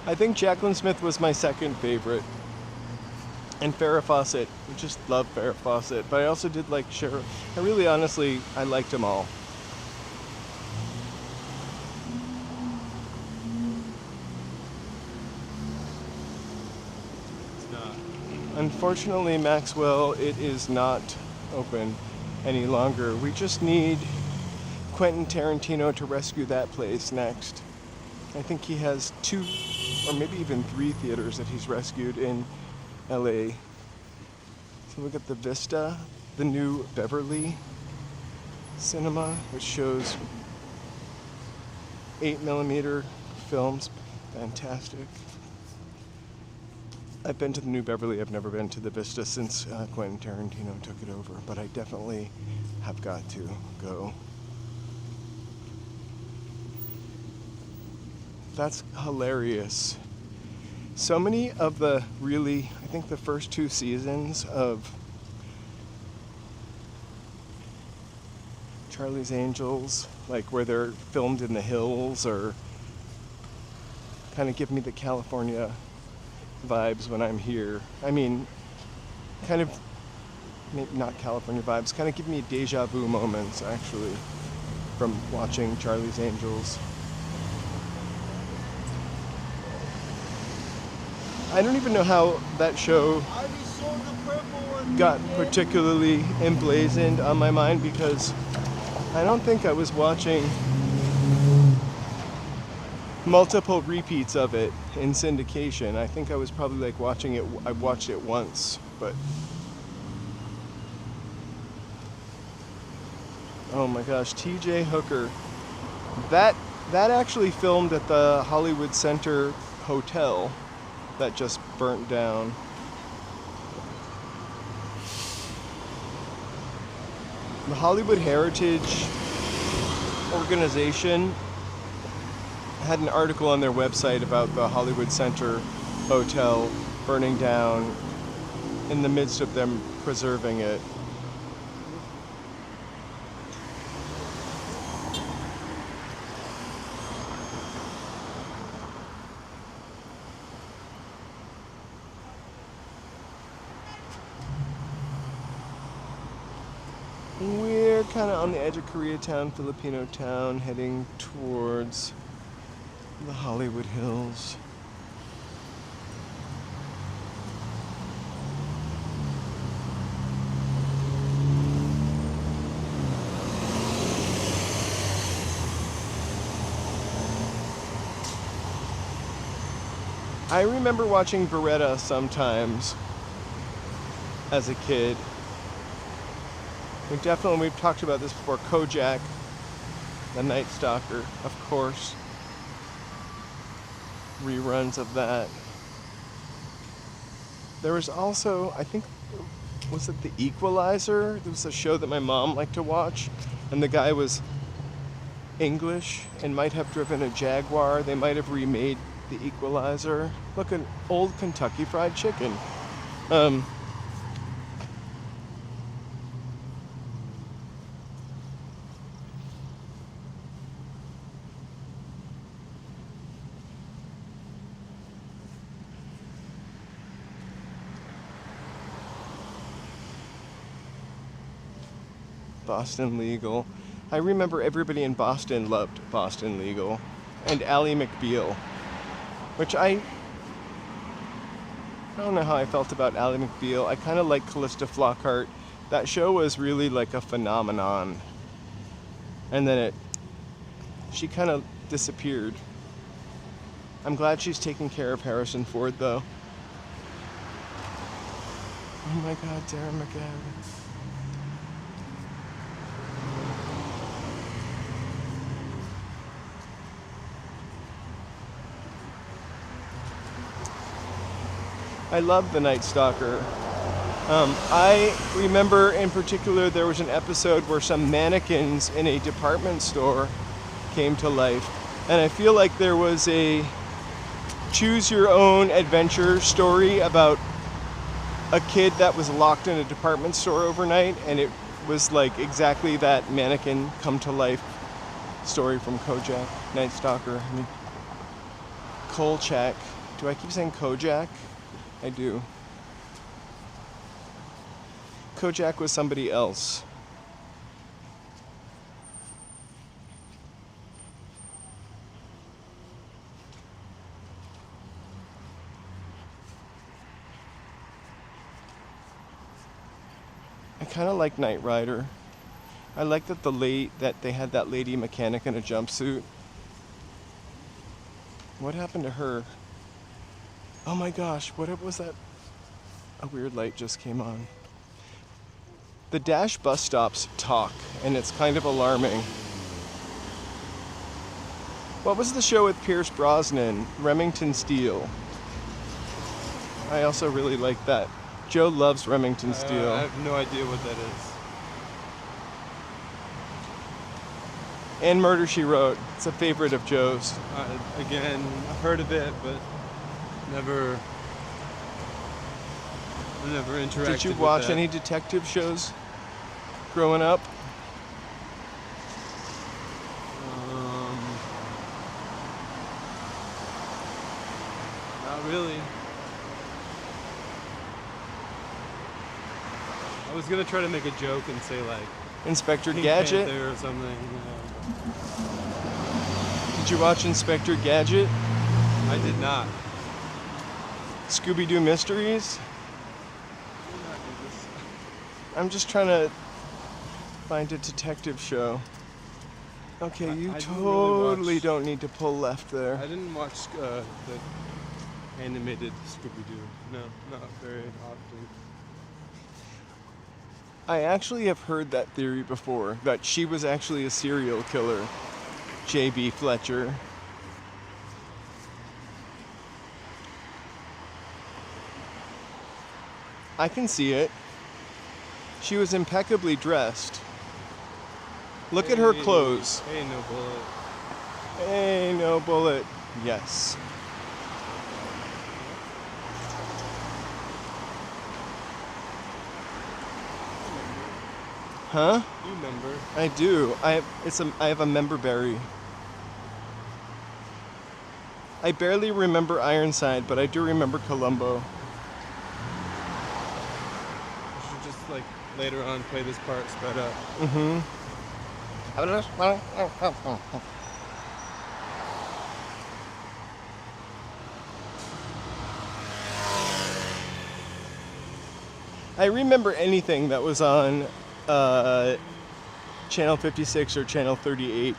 I think Jacqueline Smith was my second favorite. And Farrah Fawcett. I just love Farrah Fawcett. But I also did like Cheryl. I really, honestly, I liked them all. It's not. Unfortunately, Maxwell, it is not open any longer. We just need Quentin Tarantino to rescue that place next. I think he has 2 or maybe even 3 theaters that he's rescued in LA. So look at the Vista, the new Beverly Cinema, which shows 8mm films. Fantastic. I've been to the new Beverly. I've never been to the Vista since Quentin Tarantino took it over, but I definitely have got to go. That's hilarious. So many of the really, I think the first 2 seasons of Charlie's Angels, like where they're filmed in the hills, or kind of give me the California vibes when I'm here. I mean, kind of, maybe not California vibes, kind of give me deja vu moments, actually, from watching Charlie's Angels. I don't even know how that show got particularly emblazoned on my mind, because I don't think I was watching multiple repeats of it in syndication. I think I was probably like watching it, I watched it once, but oh my gosh, TJ Hooker. That actually filmed at the Hollywood Center Hotel that just burnt down. The Hollywood Heritage Organization had an article on their website about the Hollywood Center Hotel burning down in the midst of them preserving it. We're kind of on the edge of Koreatown, Filipino town, heading towards the Hollywood Hills. I remember watching Beretta sometimes as a kid. We've talked about this before. Kojak, The Night Stalker, of course. Reruns of that. There was also, I think, was it The Equalizer? There was a show that my mom liked to watch, and the guy was English and might have driven a Jaguar. They might have remade The Equalizer. Look, an old Kentucky Fried Chicken. Boston Legal. I remember everybody in Boston loved Boston Legal. And Ally McBeal. Which I don't know how I felt about Ally McBeal. I kind of like Callista Flockhart. That show was really like a phenomenon. And then she kind of disappeared. I'm glad she's taking care of Harrison Ford, though. Oh my God, Darren McGavin. I love The Night Stalker. I remember in particular there was an episode where some mannequins in a department store came to life. And I feel like there was a choose your own adventure story about a kid that was locked in a department store overnight, and it was like exactly that mannequin come to life story from Kojak, Night Stalker. I mean, Kolchak. Do I keep saying Kojak? I do. Kojak was somebody else. I kind of like Knight Rider. I like that they had that lady mechanic in a jumpsuit. What happened to her? Oh my gosh, what was that? A weird light just came on. The Dash bus stops talk, and it's kind of alarming. What was the show with Pierce Brosnan? Remington Steele. I also really like that. Joe loves Remington Steele. I have no idea what that is. And Murder, She Wrote. It's a favorite of Joe's. Again, I've heard of it, but never interacted. Did you with watch that. any detective shows growing up? Not really. I was gonna try to make a joke and say like Inspector Pink Gadget? Panther or something. Did you watch Inspector Gadget? I did not. Scooby-Doo Mysteries? I'm just trying to find a detective show. Okay, you I didn't totally really watch- don't need to pull left there. I didn't watch the animated Scooby-Doo. No, not very often. I actually have heard that theory before, that she was actually a serial killer, J.B. Fletcher. I can see it. She was impeccably dressed. Look at her clothes. Hey, no bullet. Hey, no bullet. Yes. Huh? You remember? I do. I have a member berry. I barely remember Ironside, but I do remember Columbo. You should just like later on play this part sped up. Mm-hmm. I remember anything that was on Channel 56 or Channel 38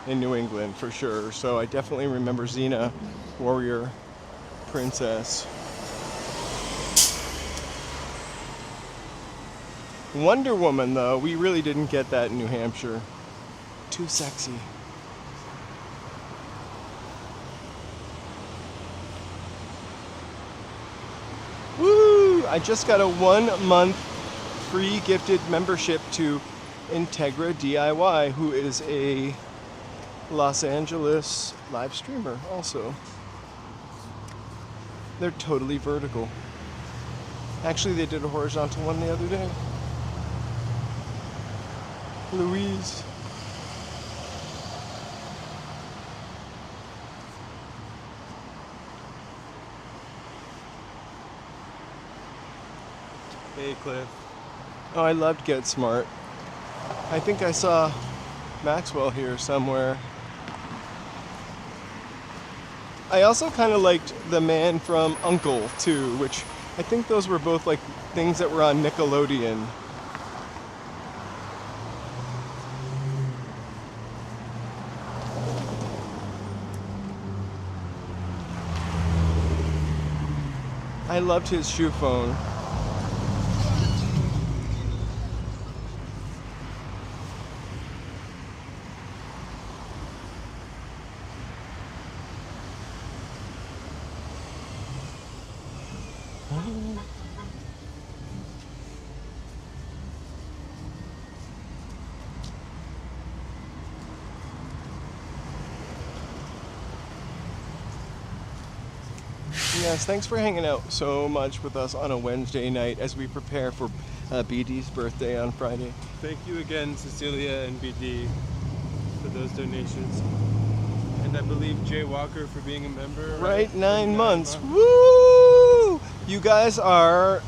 in New England for sure. So I definitely remember Xena, Warrior, Princess. Wonder Woman, though, we really didn't get that in New Hampshire. Too sexy. Woo! I just got a 1 month free gifted membership to Integra DIY, who is a Los Angeles live streamer also. They're totally vertical. Actually, they did a horizontal one the other day. Louise. Hey, Cliff. Oh, I loved Get Smart. I think I saw Maxwell here somewhere. I also kind of liked The Man from Uncle, too, which I think those were both like things that were on Nickelodeon. I loved his shoe phone. Yes, thanks for hanging out so much with us on a Wednesday night as we prepare for BD's birthday on Friday. Thank you again, Cecilia and BD, for those donations. And I believe Jay Walker for being a member. Right, 9 months. Woo! You guys are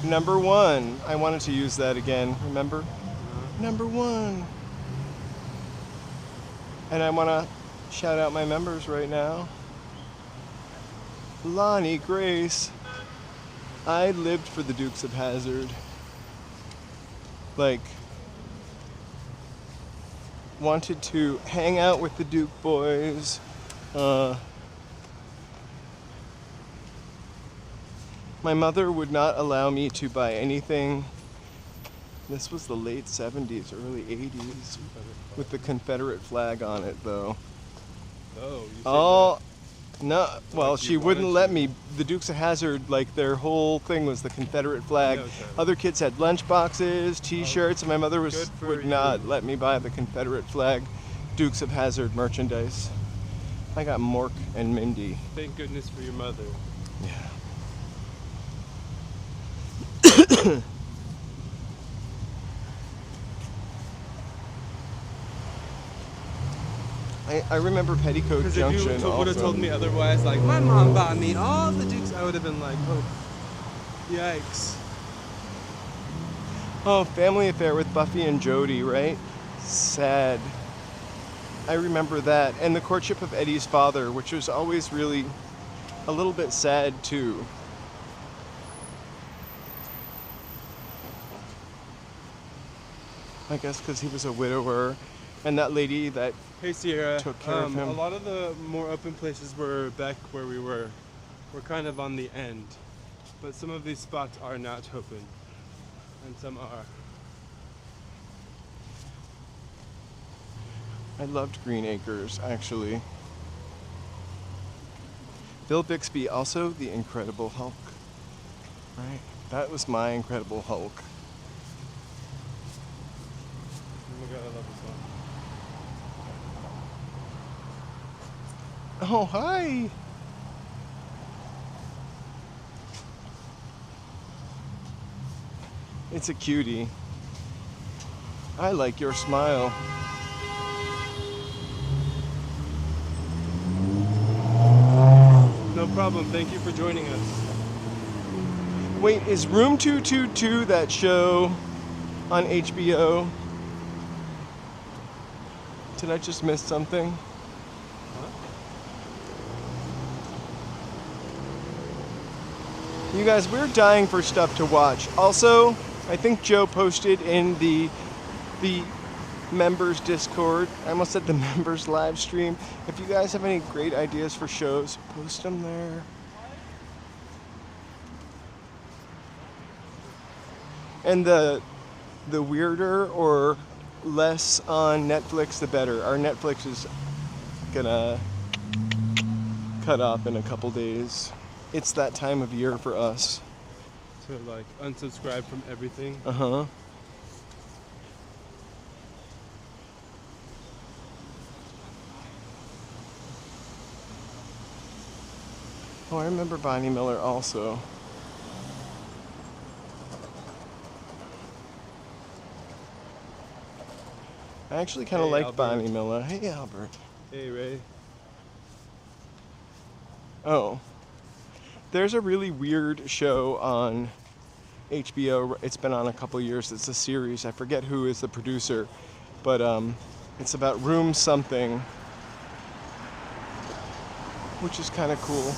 number one. I wanted to use that again, remember? Number one. And I want to shout out my members right now. Lonnie Grace. I lived for the Dukes of Hazzard. Like, wanted to hang out with the Duke boys. My mother would not allow me to buy anything. This was the late 70s, early 80s, with the Confederate flag on it, though. Oh, you Oh, no. Well, Like she you wouldn't wanted let to. me. The Dukes of Hazzard, like, their whole thing was the Confederate flag. Yeah, okay. Other kids had lunch boxes, T-shirts, and my mother Good for would you. not let me buy the Confederate flag Dukes of Hazzard merchandise. I got Mork and Mindy. Thank goodness for your mother. Yeah. I remember Petticoat Because if you Junction would have also. told me otherwise, like, my mom bought me all the Dukes, I would have been like, oh, yikes. Oh, Family Affair with Buffy and Jody, right? Sad. I remember that. And the courtship of Eddie's father, which was always really a little bit sad too. I guess because he was a widower. And that lady that Hey Sierra, took care of him. a lot of the more open places were back where we were kind of on the end. But some of these spots are not open, and some are. I loved Green Acres, actually. Bill Bixby, also the Incredible Hulk. Right? That was my Incredible Hulk. Oh my god, I love this one. Oh, hi! It's a cutie. I like your smile. No problem, thank you for joining us. Wait, is Room 222 that show on HBO? Did I just miss something? You guys, we're dying for stuff to watch. Also, I think Joe posted in the members Discord. I almost said the members live stream. If you guys have any great ideas for shows, post them there. And the weirder or less on Netflix, the better. Our Netflix is gonna cut off in a couple days. It's that time of year for us. To like unsubscribe from everything. Uh-huh. Oh, I remember Bonnie Miller also. I actually kind of Hey, like Albert. Bonnie Miller. Hey, Albert. Hey Ray. Oh. There's a really weird show on HBO. It's been on a couple years. It's a series. I forget who is the producer, but it's about room something, which is kind of cool.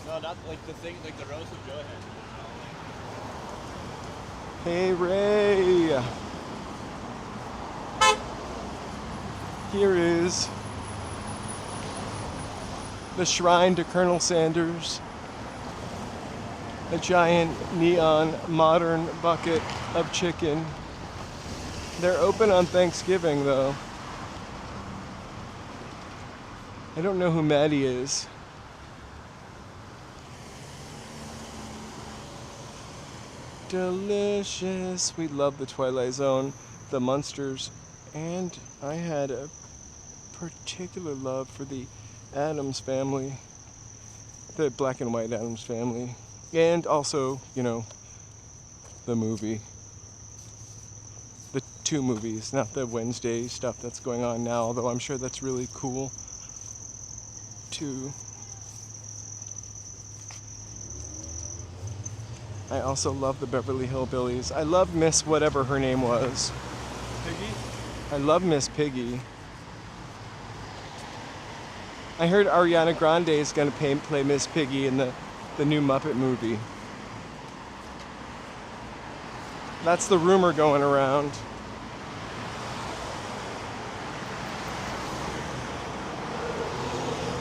No, not like the thing, like the rose of Joe had. Hey, Ray. Here is the shrine to Colonel Sanders. A giant neon modern bucket of chicken. They're open on Thanksgiving though. I don't know who Maddie is. Delicious. We love the Twilight Zone, the Munsters, and I had a particular love for the Addams family, the black and white Addams family, and also, you know, the movie. The two movies, not the Wednesday stuff that's going on now, although I'm sure that's really cool too. I also love the Beverly Hillbillies. I love Miss whatever her name was. Piggy? I love Miss Piggy. I heard Ariana Grande is going to play Miss Piggy in the new Muppet movie. That's the rumor going around.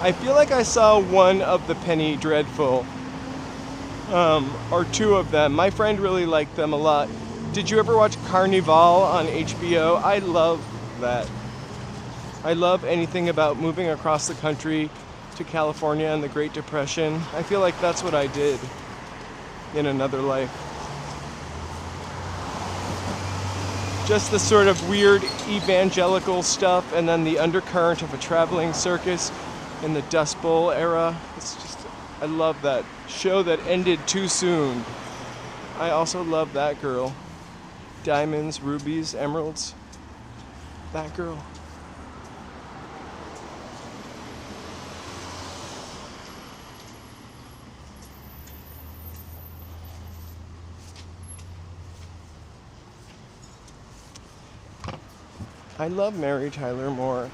I feel like I saw one of the Penny Dreadful, or two of them. My friend really liked them a lot. Did you ever watch Carnival on HBO? I love that. I love anything about moving across the country to California and the Great Depression. I feel like that's what I did in another life. Just the sort of weird evangelical stuff, and then the undercurrent of a traveling circus in the Dust Bowl era. It's just, I love that show that ended too soon. I also love that girl. Diamonds, rubies, emeralds. That girl. I love Mary Tyler Moore.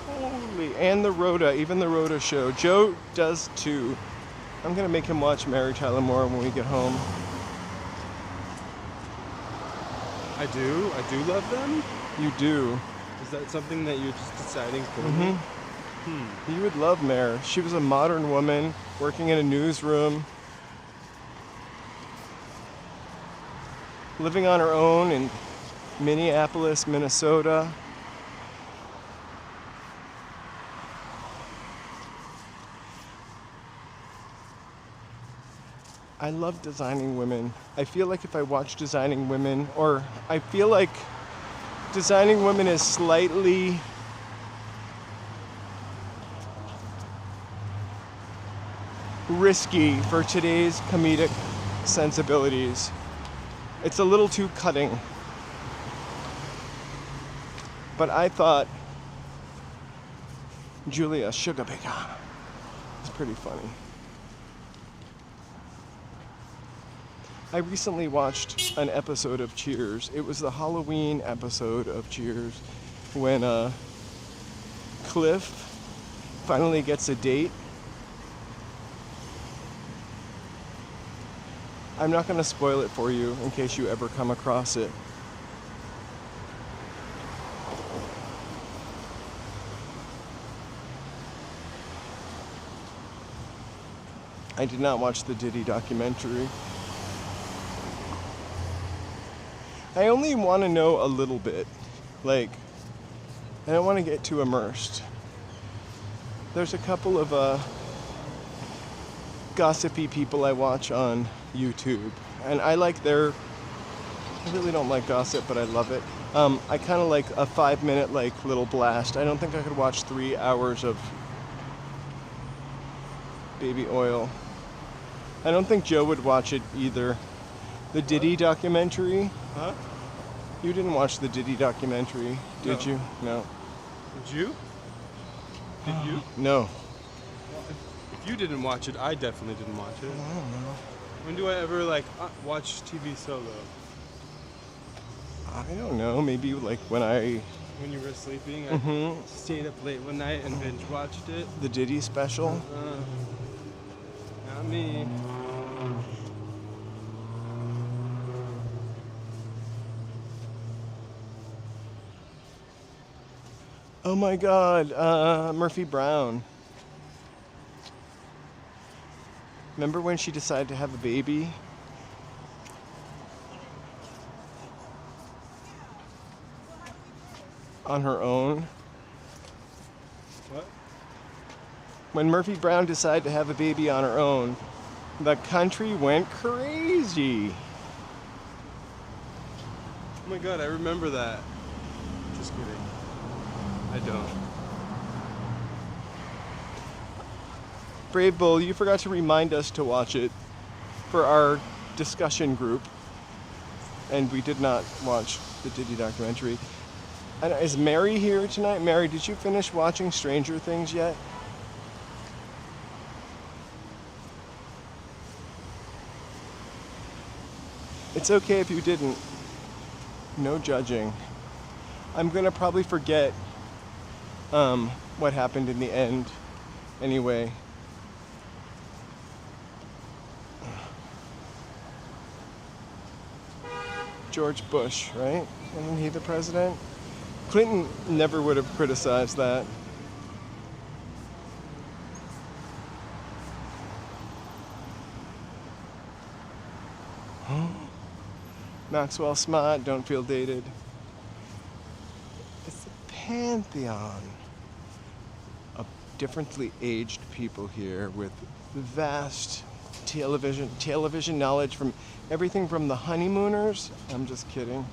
Holy, and the Rhoda, even the Rhoda show. Joe does too. I'm gonna make him watch Mary Tyler Moore when we get home. I do love them. You do. Is that something that you're just deciding for me? You would love Mare. She was a modern woman working in a newsroom, living on her own in Minneapolis, Minnesota. I love designing women. I feel like if I watch Designing Women, or I feel like Designing Women is slightly risky for today's comedic sensibilities. It's a little too cutting. But I thought Julia Sugarbaker was pretty funny. I recently watched an episode of Cheers. It was the Halloween episode of Cheers when Cliff finally gets a date. I'm not going to spoil it for you in case you ever come across it. I did not watch the Diddy documentary. I only want to know a little bit. Like, I don't want to get too immersed. There's a couple of gossipy people I watch on YouTube, and I like I really don't like gossip, but I love it. I kind of like a 5-minute like little blast. I don't think I could watch 3 hours of baby oil. I don't think Joe would watch it either. The Diddy documentary? Huh? You didn't watch the Diddy documentary, did No. you? No. Did you? Did you? No. Well, if you didn't watch it, I definitely didn't watch it. I don't know. When do I ever watch TV solo? I don't know. Maybe like when When you were sleeping, I stayed up late one night and binge watched it. the Diddy special. Not me. Oh my God, Murphy Brown. Remember when she decided to have a baby? On her own? What? When Murphy Brown decided to have a baby on her own, the country went crazy. Oh my god, I remember that. Just kidding. I don't. Brave Bull, you forgot to remind us to watch it for our discussion group, and we did not watch the Diddy documentary. And is Mary here tonight? Mary, did you finish watching Stranger Things yet? It's okay if you didn't. No judging. I'm gonna probably forget what happened in the end anyway. George Bush, right? Wasn't he the president? Clinton never would have criticized that. Maxwell Smart, don't feel dated. It's a pantheon of differently aged people here with vast television knowledge from everything from the Honeymooners. I'm just kidding.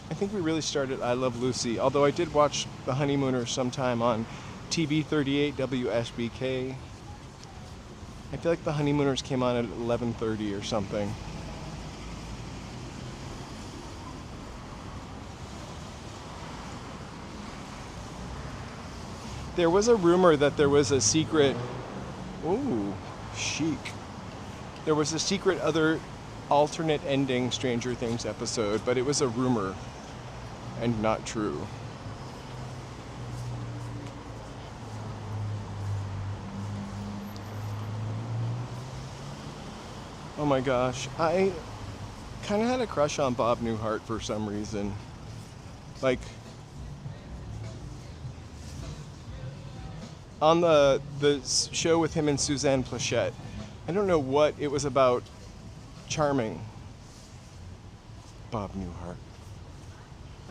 I think we really started I Love Lucy, although I did watch the Honeymooners sometime on TV 38 WSBK. I feel like the Honeymooners came on at 11:30 or something. There was a rumor that there was a secret, ooh, chic. There was a secret other alternate ending Stranger Things episode, but it was a rumor and not true. Oh my gosh, I kind of had a crush on Bob Newhart for some reason. Like, on the show with him and Suzanne Plachette. I don't know what it was about. Charming. Bob Newhart.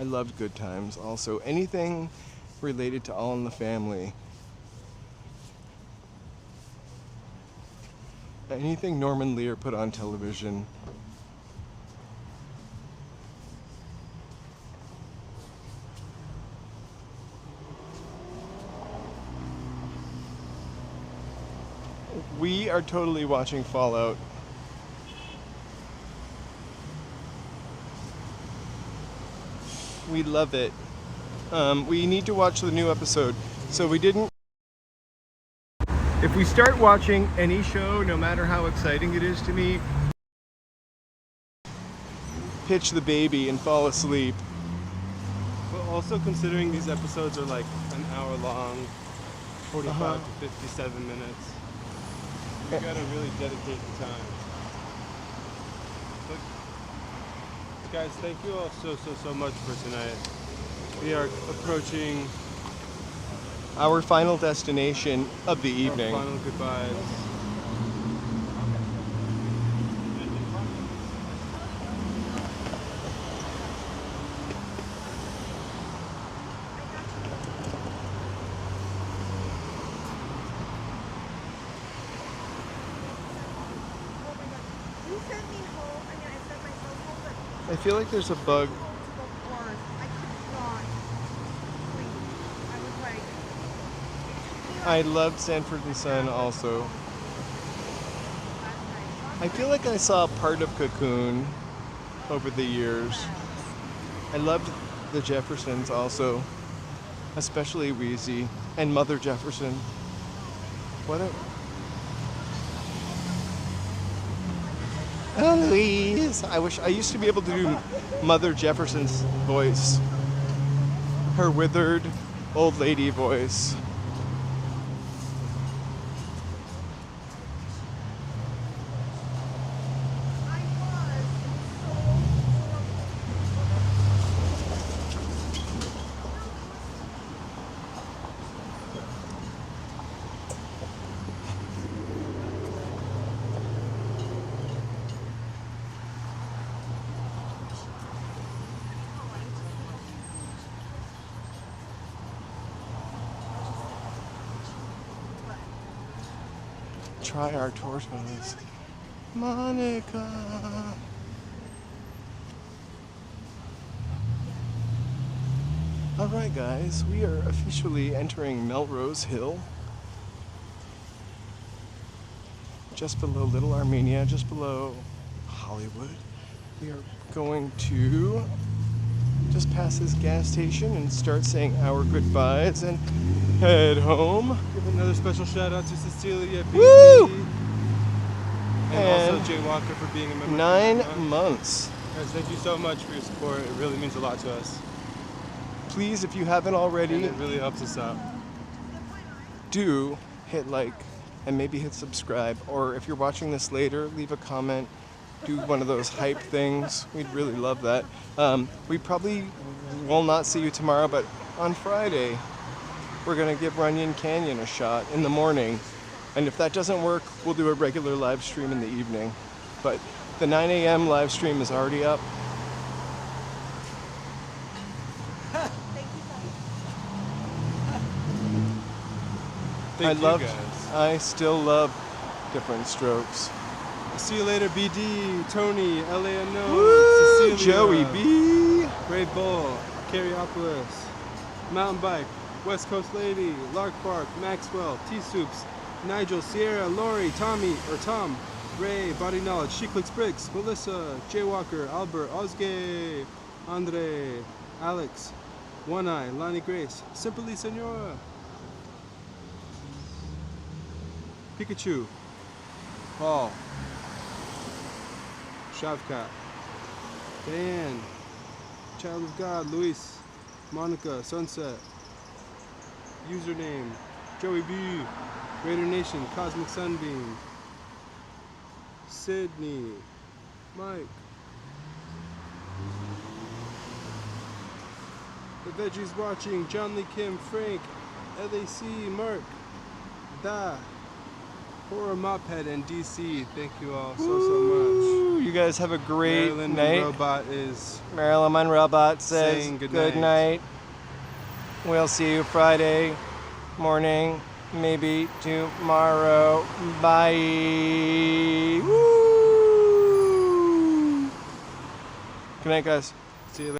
I loved Good Times also. Anything related to All in the Family. Anything Norman Lear put on television. We are totally watching Fallout. We love it. We need to watch the new episode. So we didn't. If we start watching any show, no matter how exciting it is to me, pitch the baby and fall asleep. But also considering these episodes are like an hour long, 45 to 57 minutes, you gotta really dedicate the time. But guys, thank you all so much for tonight. We are approaching Our final destination of the evening. our final goodbyes. I feel like there's a bug. I loved Sanford and Son also. I feel like I saw part of Cocoon over the years. I loved the Jeffersons also, especially Wheezy and Mother Jefferson. What a... Oh, Louise. I used to be able to do Mother Jefferson's voice. Her withered old lady voice. Try our tortoise. Monica. Alright guys, we are officially entering Melrose Hill. Just below Little Armenia, just below Hollywood. We are going to just pass this gas station and start saying our goodbyes and head home. Give another special shout out to Cecilia B. Woo! And also Jay Walker for being a member. 9 months. Guys, thank you so much for your support. It really means a lot to us. Please, if you haven't already, And it really helps us out. do hit like and maybe hit subscribe. Or if you're watching this later, leave a comment. Do one of those hype things. We'd really love that. We probably will not see you tomorrow, but on Friday, we're going to give Runyon Canyon a shot in the morning. And if that doesn't work, we'll do a regular live stream in the evening. But the 9 a.m. live stream is already up. Thank you guys. I still love Different Strokes. See you later, BD, Tony, LA Unknown, Woo! Cecilia, Joey B. Ray Bull, Koreatown, Mountain Bike, West Coast Lady, Lark Park, Maxwell, T-Soups, Nigel, Sierra, Lori, Tommy, or Tom, Ray, Body Knowledge, She Clicks Bricks, Melissa, Jay Walker, Albert, Ozge, Andre, Alex, One Eye, Lonnie Grace, Simply Senora, Pikachu, Paul, Shavkat, Diane, Child of God, Luis, Monica, Sunset, Username, Joey B, Raider Nation, Cosmic Sunbeam, Sydney, Mike, The Veggies Watching, John Lee Kim, Frank, LAC, Mark, Da, Horror Mophead, and DC. Thank you all so much. You guys have a great Marilyn night. Robot is Marilyn Monrobot says saying good good night. night. We'll see you Friday morning, maybe tomorrow. Bye. Woo! Good night, guys. See you later.